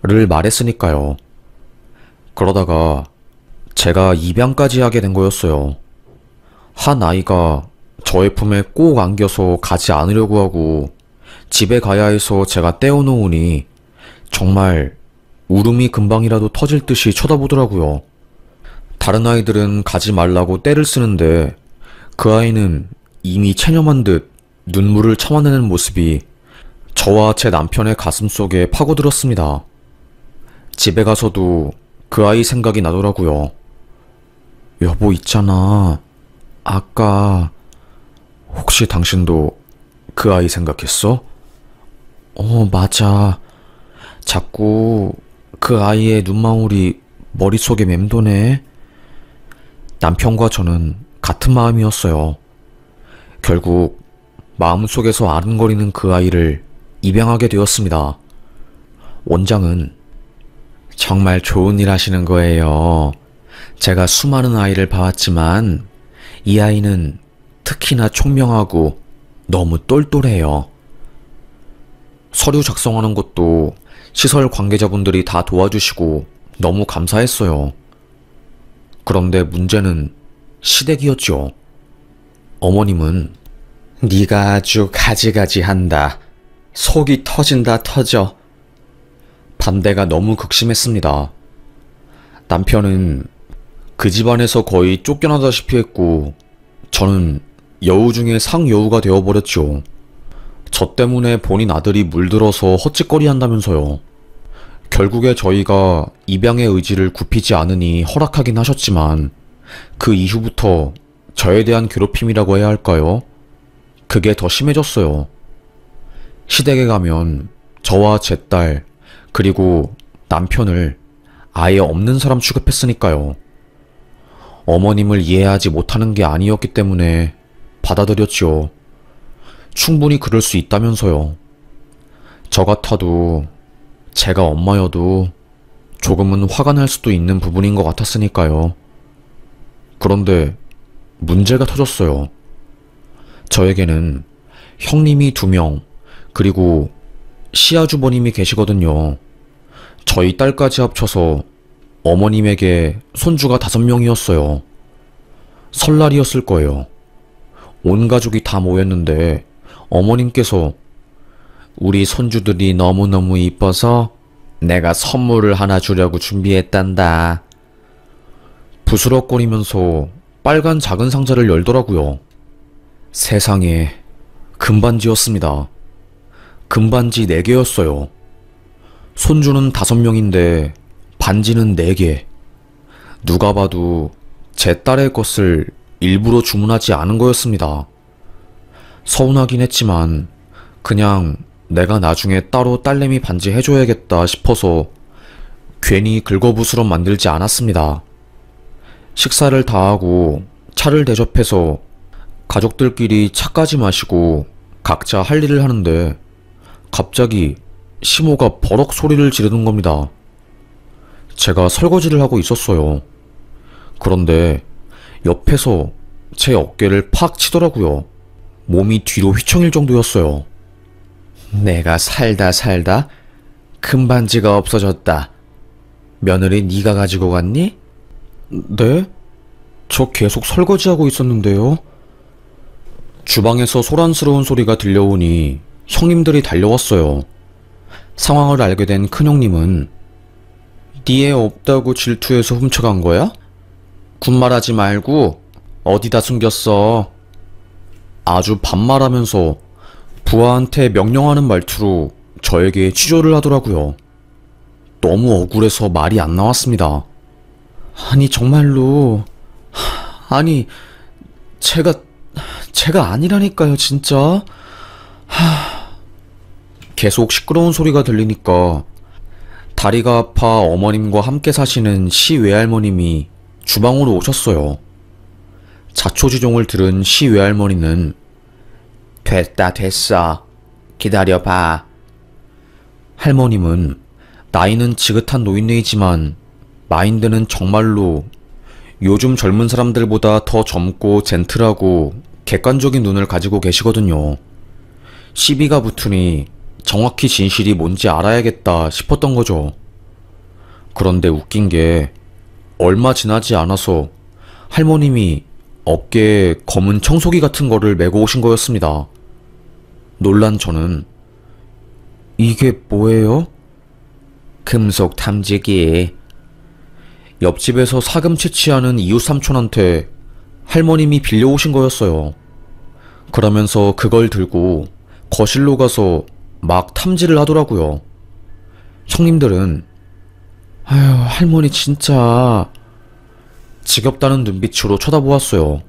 를 말했으니까요. 그러다가 제가 입양까지 하게 된 거였어요. 한 아이가 저의 품에 꼭 안겨서 가지 않으려고 하고 집에 가야 해서 제가 떼어놓으니 정말 울음이 금방이라도 터질 듯이 쳐다보더라고요. 다른 아이들은 가지 말라고 떼를 쓰는데 그 아이는 이미 체념한 듯 눈물을 참아내는 모습이 저와 제 남편의 가슴속에 파고들었습니다. 집에 가서도 그 아이 생각이 나더라고요. 여보 있잖아. 아까 혹시 당신도 그 아이 생각했어? 맞아. 자꾸 그 아이의 눈망울이 머릿속에 맴도네. 남편과 저는 같은 마음이었어요. 결국 마음속에서 아른거리는 그 아이를 입양하게 되었습니다. 원장은 정말 좋은 일 하시는 거예요. 제가 수많은 아이를 봐왔지만 이 아이는 특히나 총명하고 너무 똘똘해요. 서류 작성하는 것도 시설 관계자분들이 다 도와주시고 너무 감사했어요. 그런데 문제는 시댁이었죠. 어머님은 네가 아주 가지가지한다. 속이 터진다 터져. 반대가 너무 극심했습니다. 남편은 그 집안에서 거의 쫓겨나다시피 했고 저는 여우 중에 상여우가 되어버렸죠. 저 때문에 본인 아들이 물들어서 헛짓거리 한다면서요. 결국에 저희가 입양의 의지를 굽히지 않으니 허락하긴 하셨지만 그 이후부터 저에 대한 괴롭힘이라고 해야 할까요? 그게 더 심해졌어요. 시댁에 가면 저와 제 딸 그리고 남편을 아예 없는 사람 취급했으니까요. 어머님을 이해하지 못하는 게 아니었기 때문에 받아들였지요. 충분히 그럴 수 있다면서요. 저 같아도 제가 엄마여도 조금은 화가 날 수도 있는 부분인 것 같았으니까요. 그런데 문제가 터졌어요. 저에게는 형님이 2명 그리고 시아주버님이 계시거든요. 저희 딸까지 합쳐서 어머님에게 손주가 5명이었어요. 설날이었을 거예요. 온 가족이 다 모였는데 어머님께서 우리 손주들이 너무너무 이뻐서 내가 선물을 하나 주려고 준비했단다. 부스럭거리면서 빨간 작은 상자를 열더라고요. 세상에, 금반지였습니다. 금반지 4개였어요. 손주는 5명인데 반지는 4개. 누가 봐도 제 딸의 것을 일부러 주문하지 않은 거였습니다. 서운하긴 했지만 그냥 내가 나중에 따로 딸내미 반지 해줘야겠다 싶어서 괜히 긁어부스럼 만들지 않았습니다. 식사를 다 하고 차를 대접해서 가족들끼리 차까지 마시고 각자 할 일을 하는데 갑자기 시모가 버럭 소리를 지르는 겁니다. 제가 설거지를 하고 있었어요. 그런데 옆에서 제 어깨를 팍 치더라고요. 몸이 뒤로 휘청일 정도였어요. 내가 살다 금반지가 없어졌다. 며느리 네가 가지고 갔니? 네? 저 계속 설거지하고 있었는데요. 주방에서 소란스러운 소리가 들려오니 형님들이 달려왔어요. 상황을 알게 된 큰형님은 네 애 없다고 질투해서 훔쳐간 거야? 군말하지 말고 어디다 숨겼어? 아주 반말하면서 부하한테 명령하는 말투로 저에게 취조를 하더라고요. 너무 억울해서 말이 안 나왔습니다. 아니 정말로 아니 제가 아니라니까요 진짜. 계속 시끄러운 소리가 들리니까 다리가 아파 어머님과 함께 사시는 시 외할머님이 주방으로 오셨어요. 자초지종을 들은 시 외할머니는 됐어. 기다려봐. 할머님은 나이는 지긋한 노인네이지만 마인드는 정말로 요즘 젊은 사람들보다 더 젊고 젠틀하고 객관적인 눈을 가지고 계시거든요. 시비가 붙으니 정확히 진실이 뭔지 알아야겠다 싶었던 거죠. 그런데 웃긴 게 얼마 지나지 않아서 할머님이 어깨에 검은 청소기 같은 거를 메고 오신 거였습니다. 놀란 저는 이게 뭐예요? 금속 탐지기. 옆집에서 사금 채취하는 이웃 삼촌한테 할머님이 빌려오신 거였어요. 그러면서 그걸 들고 거실로 가서 막 탐지를 하더라고요. 형님들은 아유 할머니 진짜 지겹다는 눈빛으로 쳐다보았어요.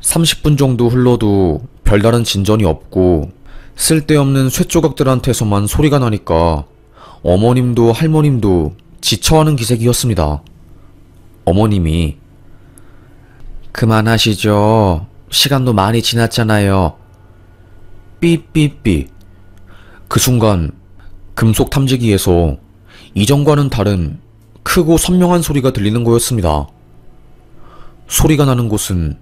30분 정도 흘러도 별다른 진전이 없고 쓸데없는 쇳조각들한테서만 소리가 나니까 어머님도 할머님도 지쳐하는 기색이었습니다. 어머님이 그만하시죠. 시간도 많이 지났잖아요. 삐삐삐. 그 순간 금속 탐지기에서 이전과는 다른 크고 선명한 소리가 들리는 거였습니다. 소리가 나는 곳은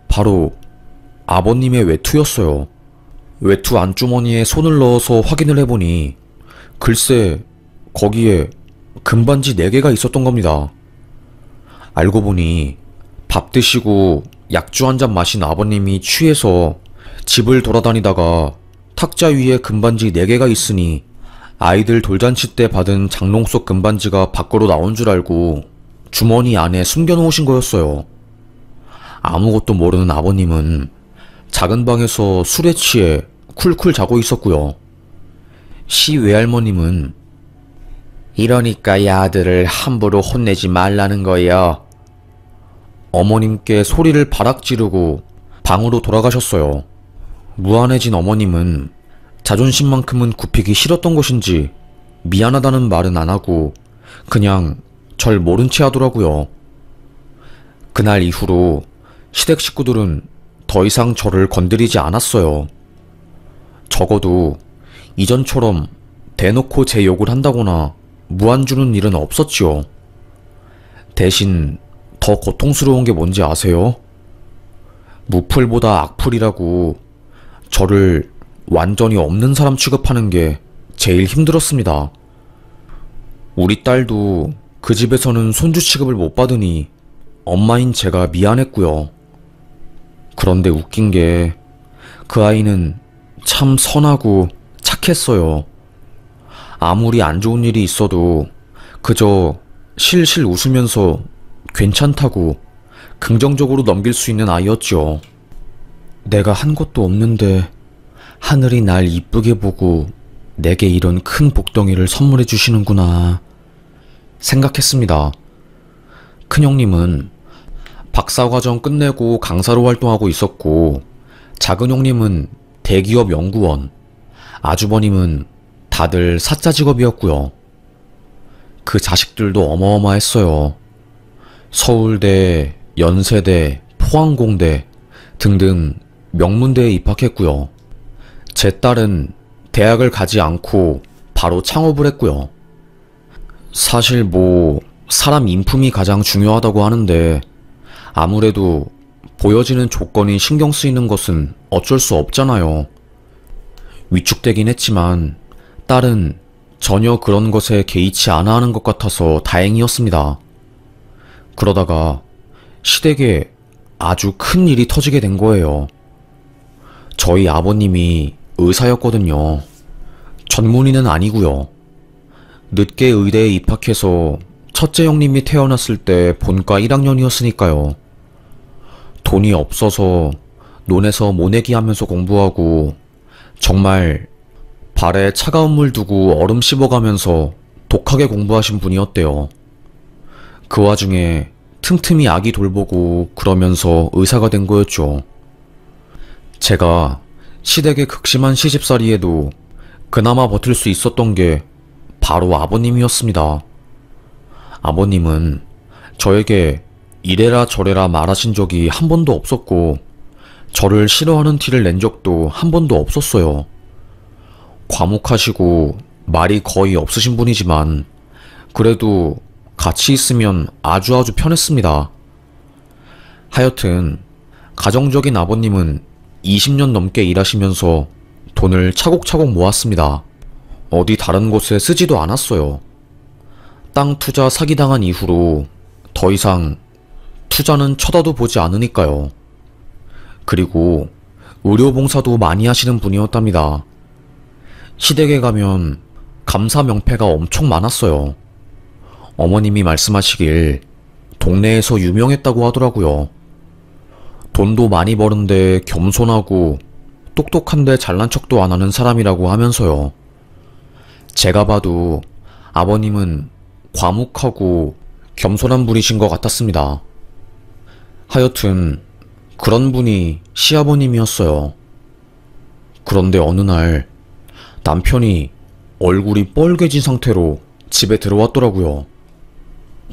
바로 아버님의 외투였어요. 외투 안주머니에 손을 넣어서 확인을 해보니 글쎄 거기에 금반지 4개가 있었던 겁니다. 알고 보니 밥 드시고 약주 한 잔 마신 아버님이 취해서 집을 돌아다니다가 탁자 위에 금반지 4개가 있으니 아이들 돌잔치 때 받은 장롱 속 금반지가 밖으로 나온 줄 알고 주머니 안에 숨겨놓으신 거였어요. 아무것도 모르는 아버님은 작은 방에서 술에 취해 쿨쿨 자고 있었고요. 시 외할머님은 이러니까 이 아들을 함부로 혼내지 말라는 거예요. 어머님께 소리를 바락 지르고 방으로 돌아가셨어요. 무안해진 어머님은 자존심만큼은 굽히기 싫었던 것인지 미안하다는 말은 안 하고 그냥 절 모른 채 하더라고요. 그날 이후로 시댁 식구들은 더 이상 저를 건드리지 않았어요. 적어도 이전처럼 대놓고 제 욕을 한다거나 무안 주는 일은 없었지요. 대신 더 고통스러운 게 뭔지 아세요? 무풀보다 악풀이라고 저를 완전히 없는 사람 취급하는 게 제일 힘들었습니다. 우리 딸도 그 집에서는 손주 취급을 못 받으니 엄마인 제가 미안했고요. 그런데 웃긴 게 그 아이는 참 선하고 착했어요. 아무리 안 좋은 일이 있어도 그저 실실 웃으면서 괜찮다고 긍정적으로 넘길 수 있는 아이였죠. 내가 한 것도 없는데 하늘이 날 이쁘게 보고 내게 이런 큰 복덩이를 선물해 주시는구나 생각했습니다. 큰형님은 박사과정 끝내고 강사로 활동하고 있었고, 작은형님은 대기업 연구원, 아주버님은 다들 사짜 직업이었고요. 그 자식들도 어마어마했어요. 서울대, 연세대, 포항공대 등등 명문대에 입학했고요. 제 딸은 대학을 가지 않고 바로 창업을 했고요. 사실 사람 인품이 가장 중요하다고 하는데 아무래도 보여지는 조건이 신경 쓰이는 것은 어쩔 수 없잖아요. 위축되긴 했지만 딸은 전혀 그런 것에 개의치 않아 하는 것 같아서 다행이었습니다. 그러다가 시댁에 아주 큰 일이 터지게 된 거예요. 저희 아버님이 의사였거든요. 전문의는 아니고요. 늦게 의대에 입학해서 첫째 형님이 태어났을 때 본과 1학년이었으니까요. 돈이 없어서 논에서 모내기 하면서 공부하고 정말 발에 차가운 물 두고 얼음 씹어가면서 독하게 공부하신 분이었대요. 그 와중에 틈틈이 아기 돌보고 그러면서 의사가 된 거였죠. 제가 시댁의 극심한 시집살이에도 그나마 버틸 수 있었던 게 바로 아버님이었습니다. 아버님은 저에게 이래라 저래라 말하신 적이 한 번도 없었고 저를 싫어하는 티를 낸 적도 한 번도 없었어요. 과묵하시고 말이 거의 없으신 분이지만 그래도 같이 있으면 아주 편했습니다. 하여튼 가정적인 아버님은 20년 넘게 일하시면서 돈을 차곡차곡 모았습니다. 어디 다른 곳에 쓰지도 않았어요. 땅 투자 사기당한 이후로 더 이상 투자는 쳐다도 보지 않으니까요. 그리고 의료봉사도 많이 하시는 분이었답니다. 시댁에 가면 감사 명패가 엄청 많았어요. 어머님이 말씀하시길 동네에서 유명했다고 하더라고요. 돈도 많이 버는데 겸손하고 똑똑한데 잘난 척도 안 하는 사람이라고 하면서요. 제가 봐도 아버님은 과묵하고 겸손한 분이신 것 같았습니다. 하여튼 그런 분이 시아버님이었어요. 그런데 어느 날 남편이 얼굴이 뻘개진 상태로 집에 들어왔더라고요.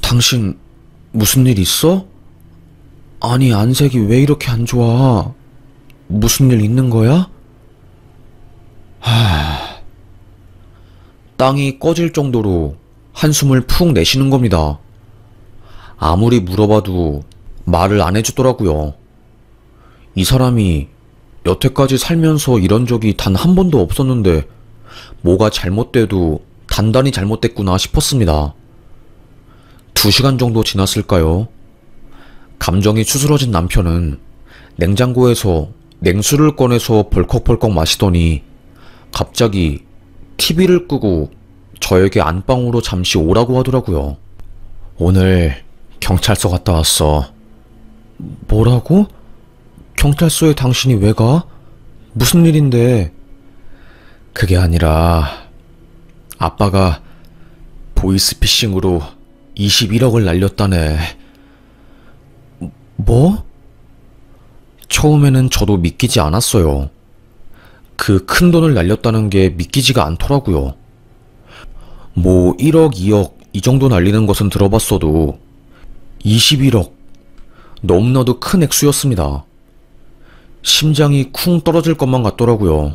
당신 무슨 일 있어? 아니 안색이 왜 이렇게 안 좋아? 무슨 일 있는 거야? 땅이 꺼질 정도로 한숨을 푹 내쉬는 겁니다. 아무리 물어봐도 말을 안 해주더라고요. 이 사람이 여태까지 살면서 이런 적이 단 한 번도 없었는데 뭐가 잘못돼도 단단히 잘못됐구나 싶었습니다. 2시간 정도 지났을까요? 감정이 추스러진 남편은 냉장고에서 냉수를 꺼내서 벌컥벌컥 마시더니 갑자기 TV를 끄고 저에게 안방으로 잠시 오라고 하더라고요. 오늘 경찰서 갔다 왔어. 뭐라고? 경찰서에 당신이 왜 가? 무슨 일인데? 그게 아니라 아빠가 보이스피싱으로 21억을 날렸다네. 뭐? 처음에는 저도 믿기지 않았어요. 그 큰 돈을 날렸다는 게 믿기지가 않더라고요. 1억, 2억 이 정도 날리는 것은 들어봤어도 21억 너무나도 큰 액수였습니다. 심장이 쿵 떨어질 것만 같더라고요.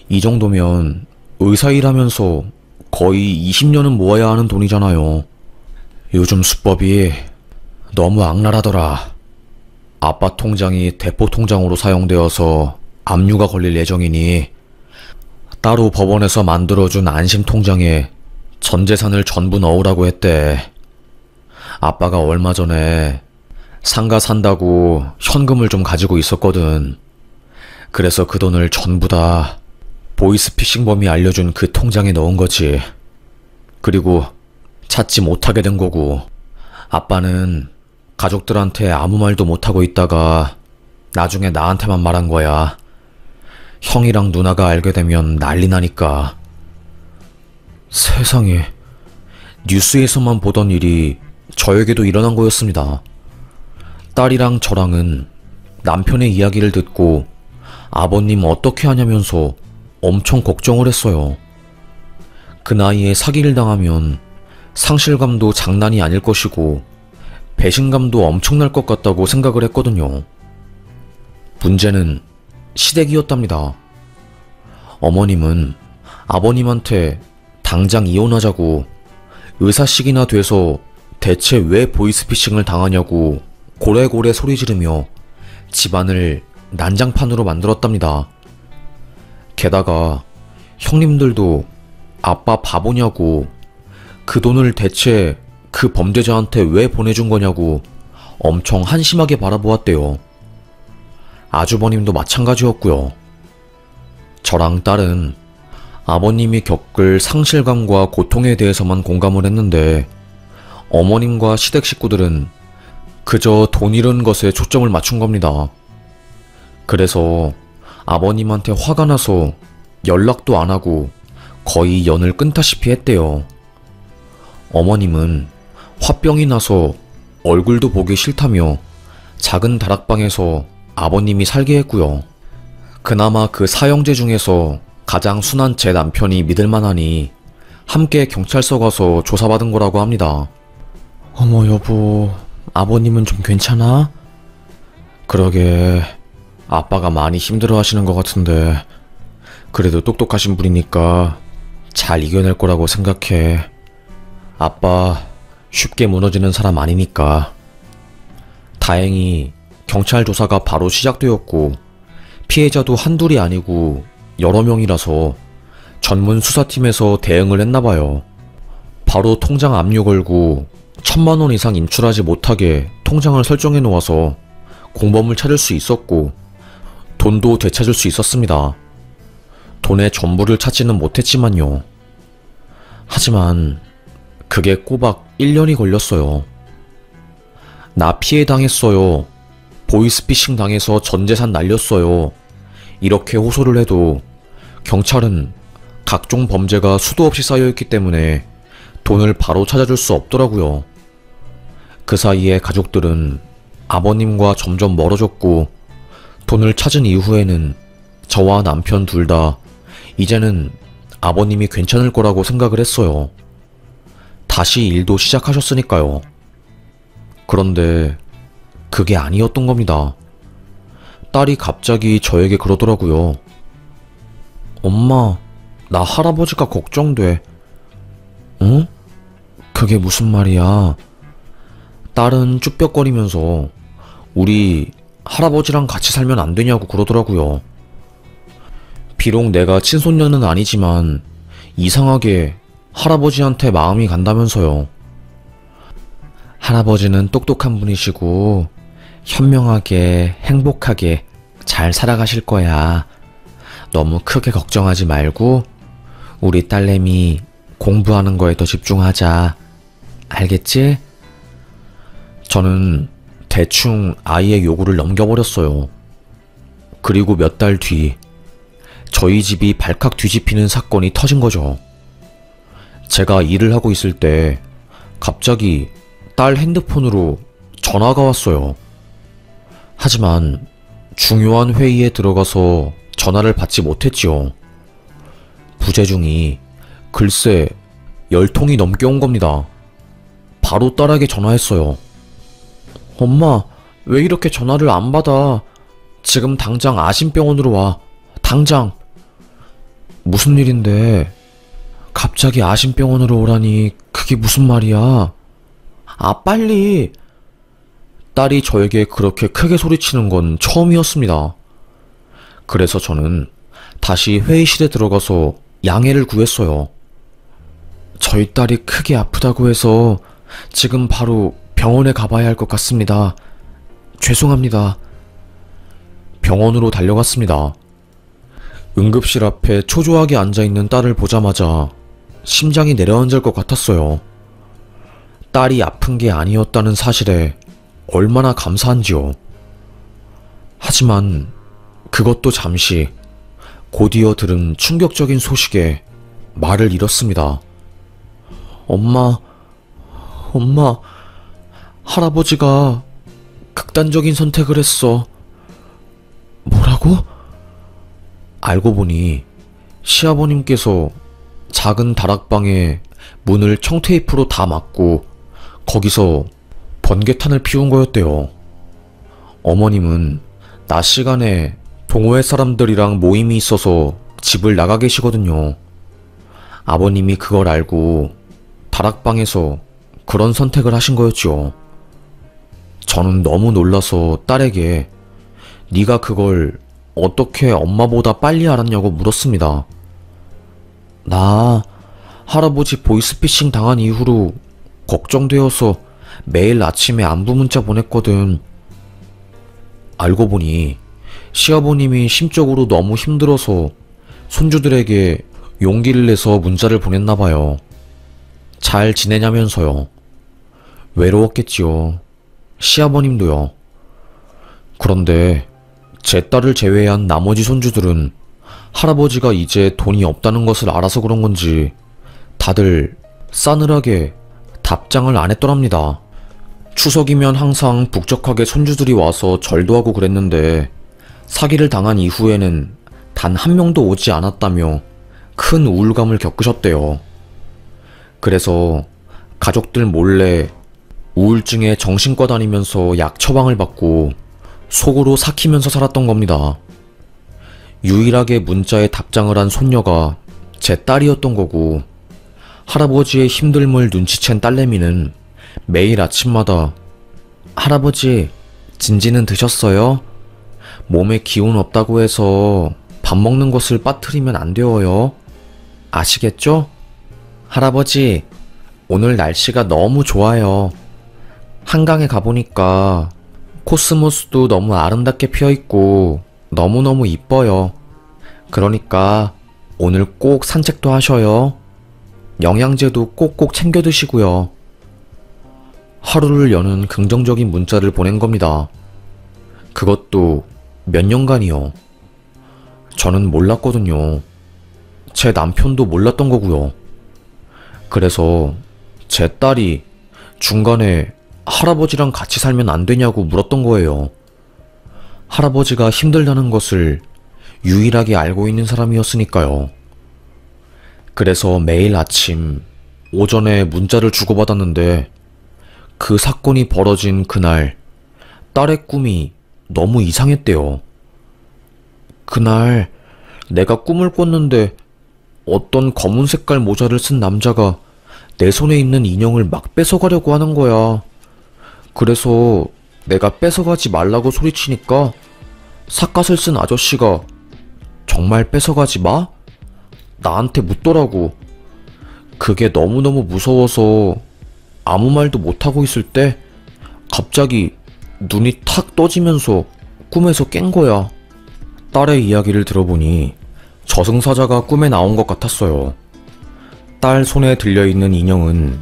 이 정도면 의사 일하면서 거의 20년은 모아야 하는 돈이잖아요. 요즘 수법이 너무 악랄하더라. 아빠 통장이 대포 통장으로 사용되어서 압류가 걸릴 예정이니 따로 법원에서 만들어준 안심 통장에 전 재산을 전부 넣으라고 했대. 아빠가 얼마 전에 상가 산다고 현금을 좀 가지고 있었거든. 그래서 그 돈을 전부 다 보이스피싱범이 알려준 그 통장에 넣은 거지. 그리고 찾지 못하게 된 거고 아빠는 가족들한테 아무 말도 못하고 있다가 나중에 나한테만 말한 거야. 형이랑 누나가 알게 되면 난리 나니까. 세상에, 뉴스에서만 보던 일이 저에게도 일어난 거였습니다. 딸이랑 저랑은 남편의 이야기를 듣고 아버님 어떻게 하냐면서 엄청 걱정을 했어요. 그 나이에 사기를 당하면 상실감도 장난이 아닐 것이고 배신감도 엄청날 것 같다고 생각을 했거든요. 문제는 시댁이었답니다. 어머님은 아버님한테 당장 이혼하자고, 의사식이나 돼서 대체 왜 보이스피싱을 당하냐고 고래고래 소리 지르며 집안을 난장판으로 만들었답니다. 게다가 형님들도 아빠 바보냐고, 그 돈을 대체 그 범죄자한테 왜 보내준 거냐고 엄청 한심하게 바라보았대요. 아주버님도 마찬가지였고요. 저랑 딸은 아버님이 겪을 상실감과 고통에 대해서만 공감을 했는데 어머님과 시댁 식구들은 그저 돈 잃은 것에 초점을 맞춘 겁니다. 그래서 아버님한테 화가 나서 연락도 안 하고 거의 연을 끊다시피 했대요. 어머님은 화병이 나서 얼굴도 보기 싫다며 작은 다락방에서 아버님이 살게 했고요. 그나마 그 사형제 중에서 가장 순한 제 남편이 믿을만하니 함께 경찰서 가서 조사받은 거라고 합니다. 어머 여보, 아버님은 좀 괜찮아? 그러게, 아빠가 많이 힘들어 하시는 것 같은데 그래도 똑똑하신 분이니까 잘 이겨낼 거라고 생각해. 아빠 쉽게 무너지는 사람 아니니까. 다행히 경찰 조사가 바로 시작되었고 피해자도 한둘이 아니고 여러 명이라서 전문 수사팀에서 대응을 했나봐요. 바로 통장 압류 걸고 1,000만 원 이상 인출하지 못하게 통장을 설정해 놓아서 공범을 찾을 수 있었고 돈도 되찾을 수 있었습니다. 돈의 전부를 찾지는 못했지만요. 하지만 그게 꼬박 1년이 걸렸어요. 나 피해 당했어요. 보이스피싱 당해서 전 재산 날렸어요. 이렇게 호소를 해도 경찰은 각종 범죄가 수도 없이 쌓여있기 때문에 돈을 바로 찾아줄 수 없더라고요. 그 사이에 가족들은 아버님과 점점 멀어졌고 돈을 찾은 이후에는 저와 남편 둘 다 이제는 아버님이 괜찮을 거라고 생각을 했어요. 다시 일도 시작하셨으니까요. 그런데 그게 아니었던 겁니다. 딸이 갑자기 저에게 그러더라고요. 엄마, 나 할아버지가 걱정돼. 응? 그게 무슨 말이야? 딸은 쭈뼛거리면서 우리 할아버지랑 같이 살면 안 되냐고 그러더라고요. 비록 내가 친손녀는 아니지만 이상하게 할아버지한테 마음이 간다면서요. 할아버지는 똑똑한 분이시고 현명하게 행복하게 잘 살아가실 거야. 너무 크게 걱정하지 말고 우리 딸내미 공부하는 거에 더 집중하자. 알겠지? 저는 대충 아이의 요구를 넘겨버렸어요. 그리고 몇 달 뒤 저희 집이 발칵 뒤집히는 사건이 터진 거죠. 제가 일을 하고 있을 때 갑자기 딸 핸드폰으로 전화가 왔어요. 하지만 중요한 회의에 들어가서 전화를 받지 못했지요. 부재중이 글쎄 10통이 넘게 온 겁니다. 바로 딸에게 전화했어요. 엄마, 왜 이렇게 전화를 안 받아? 지금 당장 아심병원으로 와. 당장. 무슨 일인데? 갑자기 아심병원으로 오라니 그게 무슨 말이야? 아, 빨리. 딸이 저에게 그렇게 크게 소리치는 건 처음이었습니다. 그래서 저는 다시 회의실에 들어가서 양해를 구했어요. 저희 딸이 크게 아프다고 해서 지금 바로 병원에 가봐야 할 것 같습니다. 죄송합니다. 병원으로 달려갔습니다. 응급실 앞에 초조하게 앉아있는 딸을 보자마자 심장이 내려앉을 것 같았어요. 딸이 아픈 게 아니었다는 사실에 얼마나 감사한지요. 하지만 그것도 잠시 곧이어 들은 충격적인 소식에 말을 잃었습니다. 엄마, 할아버지가 극단적인 선택을 했어. 뭐라고? 알고 보니 시아버님께서 작은 다락방에 문을 청테이프로 다 막고 거기서 번개탄을 피운 거였대요. 어머님은 낮 시간에 동호회 사람들이랑 모임이 있어서 집을 나가 계시거든요. 아버님이 그걸 알고 다락방에서 그런 선택을 하신 거였죠. 저는 너무 놀라서 딸에게 네가 그걸 어떻게 엄마보다 빨리 알았냐고 물었습니다. 나 할아버지 보이스피싱 당한 이후로 걱정되어서 매일 아침에 안부 문자 보냈거든. 알고 보니 시아버님이 심적으로 너무 힘들어서 손주들에게 용기를 내서 문자를 보냈나봐요. 잘 지내냐면서요. 외로웠겠지요. 시아버님도요. 그런데 제 딸을 제외한 나머지 손주들은 할아버지가 이제 돈이 없다는 것을 알아서 그런 건지 다들 싸늘하게 답장을 안 했더랍니다. 추석이면 항상 북적하게 손주들이 와서 절도 하고 그랬는데 사기를 당한 이후에는 단 한 명도 오지 않았다며 큰 우울감을 겪으셨대요. 그래서 가족들 몰래 우울증에 정신과 다니면서 약 처방을 받고 속으로 삭히면서 살았던 겁니다. 유일하게 문자에 답장을 한 손녀가 제 딸이었던 거고, 할아버지의 힘듦을 눈치챈 딸내미는 매일 아침마다 할아버지, 진지는 드셨어요? 몸에 기운 없다고 해서 밥 먹는 것을 빠뜨리면 안 되어요. 아시겠죠? 할아버지, 오늘 날씨가 너무 좋아요. 한강에 가보니까 코스모스도 너무 아름답게 피어있고 너무너무 이뻐요. 그러니까 오늘 꼭 산책도 하셔요. 영양제도 꼭꼭 챙겨 드시고요. 하루를 여는 긍정적인 문자를 보낸 겁니다. 그것도 몇 년간이요. 저는 몰랐거든요. 제 남편도 몰랐던 거고요. 그래서 제 딸이 중간에 할아버지랑 같이 살면 안 되냐고 물었던 거예요. 할아버지가 힘들다는 것을 유일하게 알고 있는 사람이었으니까요. 그래서 매일 아침 오전에 문자를 주고받았는데 그 사건이 벌어진 그날 딸의 꿈이 너무 이상했대요. 그날 내가 꿈을 꿨는데 어떤 검은 색깔 모자를 쓴 남자가 내 손에 있는 인형을 막 뺏어가려고 하는 거야. 그래서 내가 뺏어가지 말라고 소리치니까 삿갓을 쓴 아저씨가 정말 뺏어가지 마? 나한테 묻더라고. 그게 너무너무 무서워서 아무 말도 못하고 있을 때 갑자기 눈이 탁 떠지면서 꿈에서 깬 거야. 딸의 이야기를 들어보니 저승사자가 꿈에 나온 것 같았어요. 딸 손에 들려있는 인형은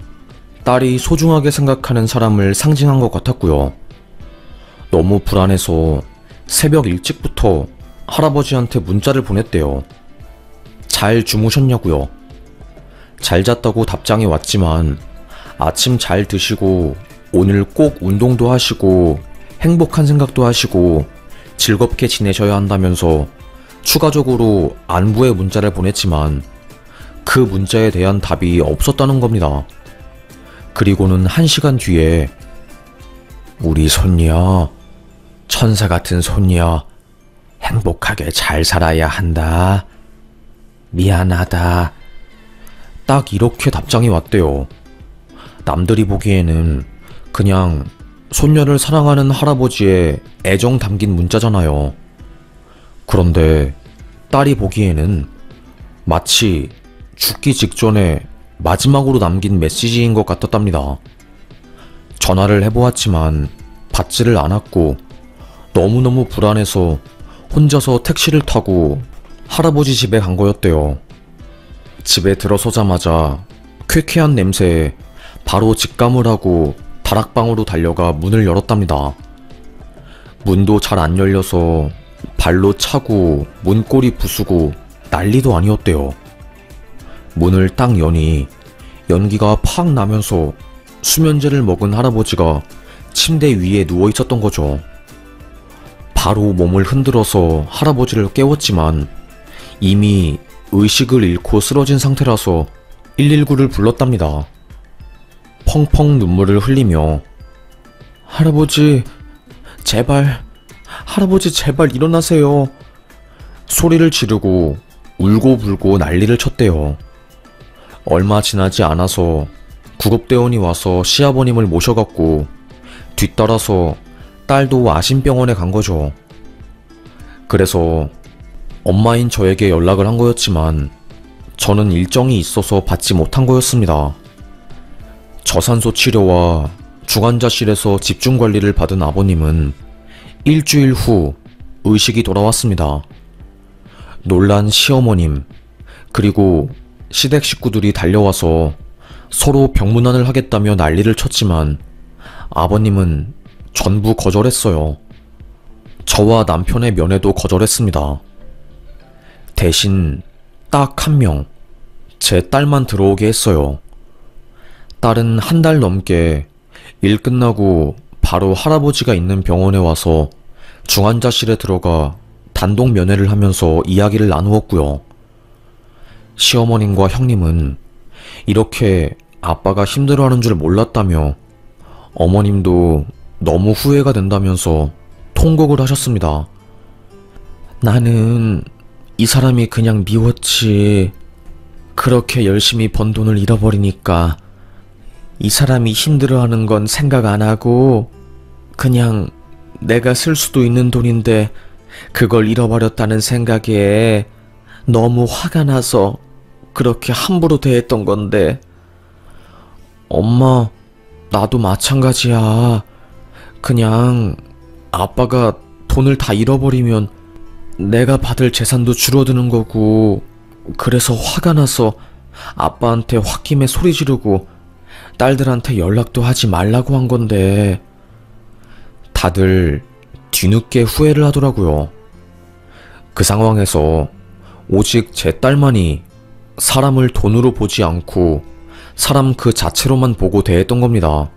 딸이 소중하게 생각하는 사람을 상징한 것 같았고요. 너무 불안해서 새벽 일찍부터 할아버지한테 문자를 보냈대요. 잘 주무셨냐고요. 잘 잤다고 답장이 왔지만 아침 잘 드시고 오늘 꼭 운동도 하시고 행복한 생각도 하시고 즐겁게 지내셔야 한다면서 추가적으로 안부의 문자를 보냈지만 그 문자에 대한 답이 없었다는 겁니다. 그리고는 1시간 뒤에 우리 손녀, 천사 같은 손녀, 행복하게 잘 살아야 한다. 미안하다. 딱 이렇게 답장이 왔대요. 남들이 보기에는 그냥 손녀를 사랑하는 할아버지의 애정 담긴 문자잖아요. 그런데 딸이 보기에는 마치 죽기 직전에 마지막으로 남긴 메시지인 것 같았답니다. 전화를 해보았지만 받지를 않았고 너무너무 불안해서 혼자서 택시를 타고 할아버지 집에 간 거였대요. 집에 들어서자마자 쾌쾌한 냄새에 바로 직감을 하고 다락방으로 달려가 문을 열었답니다. 문도 잘 안 열려서 발로 차고 문고리 부수고 난리도 아니었대요. 문을 딱 여니 연기가 팍 나면서 수면제를 먹은 할아버지가 침대 위에 누워 있었던 거죠. 바로 몸을 흔들어서 할아버지를 깨웠지만 이미 의식을 잃고 쓰러진 상태라서 119를 불렀답니다. 펑펑 눈물을 흘리며 할아버지 제발 일어나세요. 소리를 지르고 울고불고 난리를 쳤대요. 얼마 지나지 않아서 구급대원이 와서 시아버님을 모셔갔고 뒤따라서 딸도 아심병원에 간 거죠. 그래서 엄마인 저에게 연락을 한 거였지만 저는 일정이 있어서 받지 못한 거였습니다. 저산소 치료와 중환자실에서 집중관리를 받은 아버님은 일주일 후 의식이 돌아왔습니다. 놀란 시어머님 그리고 시댁 식구들이 달려와서 서로 병문안을 하겠다며 난리를 쳤지만 아버님은 전부 거절했어요. 저와 남편의 면회도 거절했습니다. 대신 딱 한 명, 제 딸만 들어오게 했어요. 딸은 한 달 넘게 일 끝나고 바로 할아버지가 있는 병원에 와서 중환자실에 들어가 단독 면회를 하면서 이야기를 나누었고요. 시어머님과 형님은 이렇게 아빠가 힘들어하는 줄 몰랐다며 어머님도 너무 후회가 된다면서 통곡을 하셨습니다. 나는 이 사람이 그냥 미웠지. 그렇게 열심히 번 돈을 잃어버리니까 이 사람이 힘들어하는 건 생각 안 하고 그냥 내가 쓸 수도 있는 돈인데 그걸 잃어버렸다는 생각에 너무 화가 나서 그렇게 함부로 대했던 건데. 엄마, 나도 마찬가지야. 그냥 아빠가 돈을 다 잃어버리면 내가 받을 재산도 줄어드는 거고 그래서 화가 나서 아빠한테 홧김에 소리 지르고 딸들한테 연락도 하지 말라고 한 건데 다들 뒤늦게 후회를 하더라고요. 그 상황에서 오직 제 딸만이 사람을 돈으로 보지 않고 사람 그 자체로만 보고 대했던 겁니다.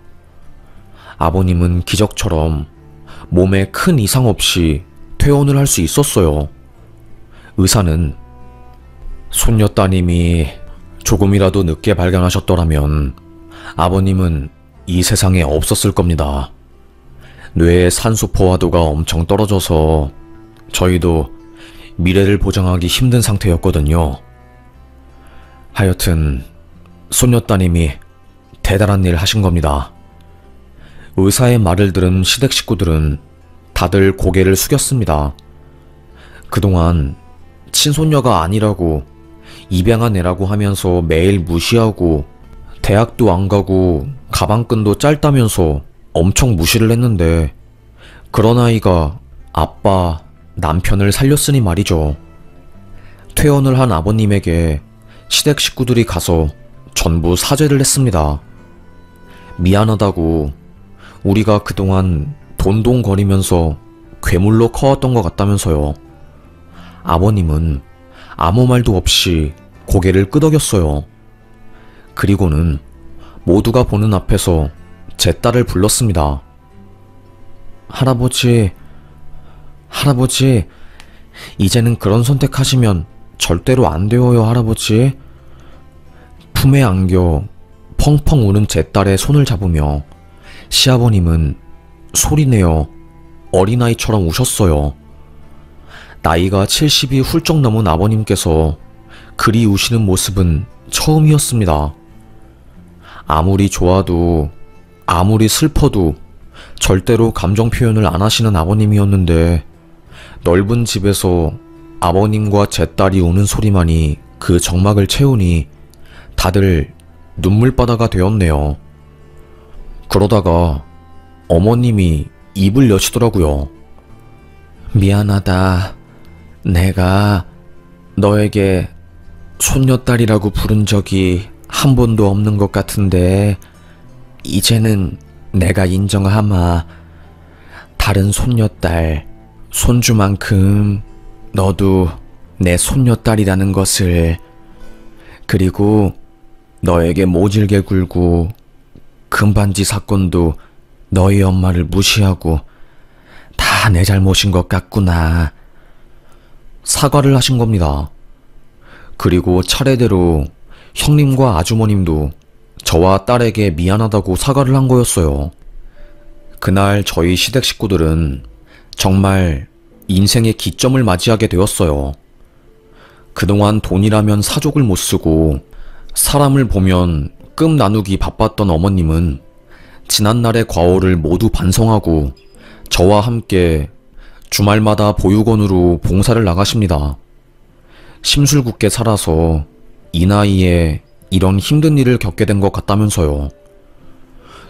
아버님은 기적처럼 몸에 큰 이상 없이 퇴원을 할 수 있었어요. 의사는 손녀따님이 조금이라도 늦게 발견하셨더라면 아버님은 이 세상에 없었을 겁니다. 뇌의 산소 포화도가 엄청 떨어져서 저희도 미래를 보장하기 힘든 상태였거든요. 하여튼 손녀따님이 대단한 일 하신 겁니다. 의사의 말을 들은 시댁 식구들은 다들 고개를 숙였습니다. 그동안 친손녀가 아니라고 입양한 애라고 하면서 매일 무시하고 대학도 안 가고 가방끈도 짧다면서 엄청 무시를 했는데 그런 아이가 아빠, 남편을 살렸으니 말이죠. 퇴원을 한 아버님에게 시댁 식구들이 가서 전부 사죄를 했습니다. 미안하다고, 우리가 그동안 돈동거리면서 괴물로 커왔던 것 같다면서요. 아버님은 아무 말도 없이 고개를 끄덕였어요. 그리고는 모두가 보는 앞에서 제 딸을 불렀습니다. 할아버지, 이제는 그런 선택하시면 절대로 안 되어요, 할아버지. 품에 안겨 펑펑 우는 제 딸의 손을 잡으며 시아버님은 소리내어 어린아이처럼 우셨어요. 나이가 70이 훌쩍 넘은 아버님께서 그리 우시는 모습은 처음이었습니다. 아무리 좋아도 아무리 슬퍼도 절대로 감정 표현을 안 하시는 아버님이었는데 넓은 집에서 아버님과 제 딸이 우는 소리만이 그 정막을 채우니 다들 눈물바다가 되었네요. 그러다가 어머님이 입을 여시더라고요. 미안하다. 내가 너에게 손녀딸이라고 부른 적이 한 번도 없는 것 같은데 이제는 내가 인정하마. 다른 손녀딸, 손주만큼 너도 내 손녀딸이라는 것을. 그리고 너에게 모질게 굴고 금반지 사건도 너희 엄마를 무시하고 다 내 잘못인 것 같구나. 사과를 하신 겁니다. 그리고 차례대로 형님과 아주머님도 저와 딸에게 미안하다고 사과를 한 거였어요. 그날 저희 시댁 식구들은 정말 인생의 기점을 맞이하게 되었어요. 그동안 돈이라면 사족을 못 쓰고 사람을 보면 끔 나누기 바빴던 어머님은 지난날의 과오를 모두 반성하고 저와 함께 주말마다 보육원으로 봉사를 나가십니다. 심술궂게 살아서 이 나이에 이런 힘든 일을 겪게 된 것 같다면서요.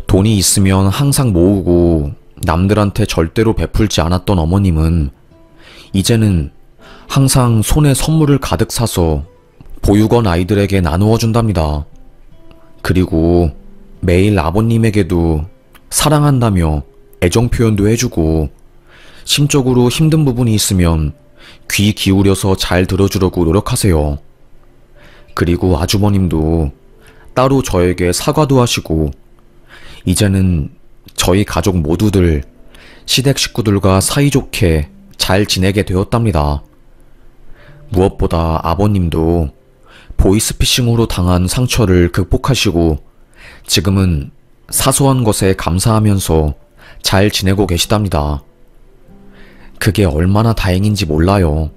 돈이 있으면 항상 모으고 남들한테 절대로 베풀지 않았던 어머님은 이제는 항상 손에 선물을 가득 사서 보육원 아이들에게 나누어 준답니다. 그리고 매일 아버님에게도 사랑한다며 애정 표현도 해주고 심적으로 힘든 부분이 있으면 귀 기울여서 잘 들어주려고 노력하세요. 그리고 아주버님도 따로 저에게 사과도 하시고 이제는 저희 가족 모두들 시댁 식구들과 사이좋게 잘 지내게 되었답니다. 무엇보다 아버님도 보이스피싱으로 당한 상처를 극복하시고 지금은 사소한 것에 감사하면서 잘 지내고 계시답니다. 그게 얼마나 다행인지 몰라요.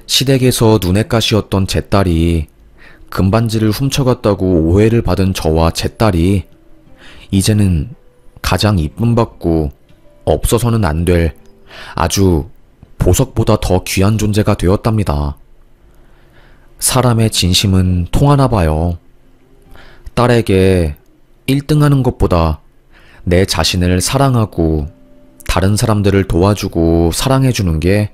시댁에서 눈엣가시였던 제 딸이 금반지를 훔쳐갔다고 오해를 받은 저와 제 딸이 이제는 가장 이쁨 받고 없어서는 안 될 아주 보석보다 더 귀한 존재가 되었답니다. 사람의 진심은 통하나 봐요. 딸에게 1등하는 것보다 내 자신을 사랑하고 다른 사람들을 도와주고 사랑해주는 게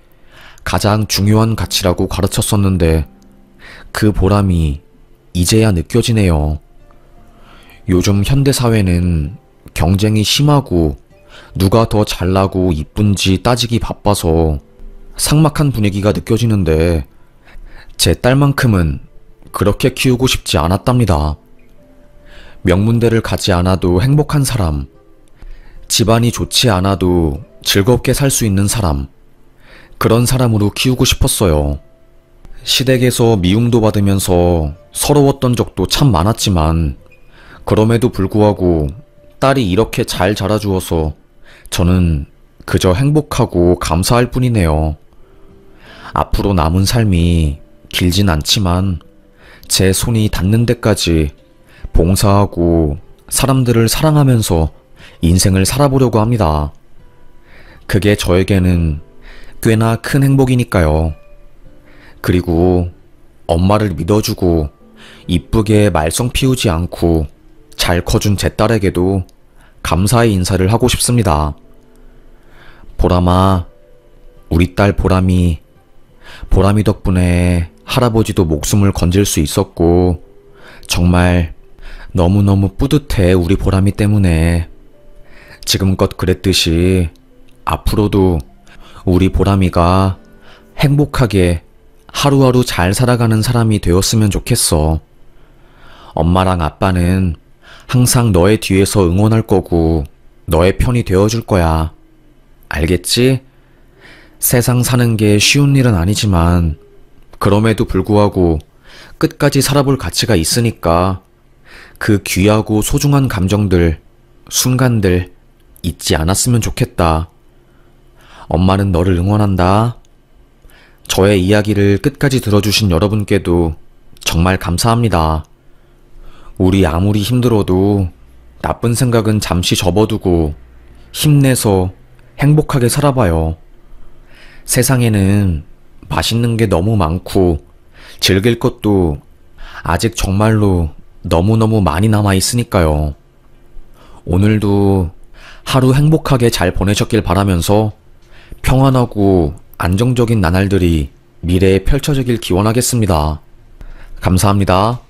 가장 중요한 가치라고 가르쳤었는데 그 보람이 이제야 느껴지네요. 요즘 현대사회는 경쟁이 심하고 누가 더 잘나고 이쁜지 따지기 바빠서 삭막한 분위기가 느껴지는데 제 딸만큼은 그렇게 키우고 싶지 않았답니다. 명문대를 가지 않아도 행복한 사람, 집안이 좋지 않아도 즐겁게 살 수 있는 사람, 그런 사람으로 키우고 싶었어요. 시댁에서 미움도 받으면서 서러웠던 적도 참 많았지만 그럼에도 불구하고 딸이 이렇게 잘 자라주어서 저는 그저 행복하고 감사할 뿐이네요. 앞으로 남은 삶이 길진 않지만 제 손이 닿는 데까지 봉사하고 사람들을 사랑하면서 인생을 살아보려고 합니다. 그게 저에게는 꽤나 큰 행복이니까요. 그리고 엄마를 믿어주고 이쁘게 말썽 피우지 않고 잘 커준 제 딸에게도 감사의 인사를 하고 싶습니다. 보람아, 우리 딸 보람이 덕분에 할아버지도 목숨을 건질 수 있었고 정말 너무너무 뿌듯해. 우리 보람이 때문에. 지금껏 그랬듯이 앞으로도 우리 보람이가 행복하게 하루하루 잘 살아가는 사람이 되었으면 좋겠어. 엄마랑 아빠는 항상 너의 뒤에서 응원할 거고 너의 편이 되어줄 거야. 알겠지? 세상 사는 게 쉬운 일은 아니지만 그럼에도 불구하고 끝까지 살아볼 가치가 있으니까 그 귀하고 소중한 감정들, 순간들 잊지 않았으면 좋겠다. 엄마는 너를 응원한다. 저의 이야기를 끝까지 들어주신 여러분께도 정말 감사합니다. 우리 아무리 힘들어도 나쁜 생각은 잠시 접어두고 힘내서 행복하게 살아봐요. 세상에는 맛있는 게 너무 많고 즐길 것도 아직 정말로 너무너무 많이 남아있으니까요. 오늘도 하루 행복하게 잘 보내셨길 바라면서 평안하고 안정적인 나날들이 미래에 펼쳐지길 기원하겠습니다. 감사합니다.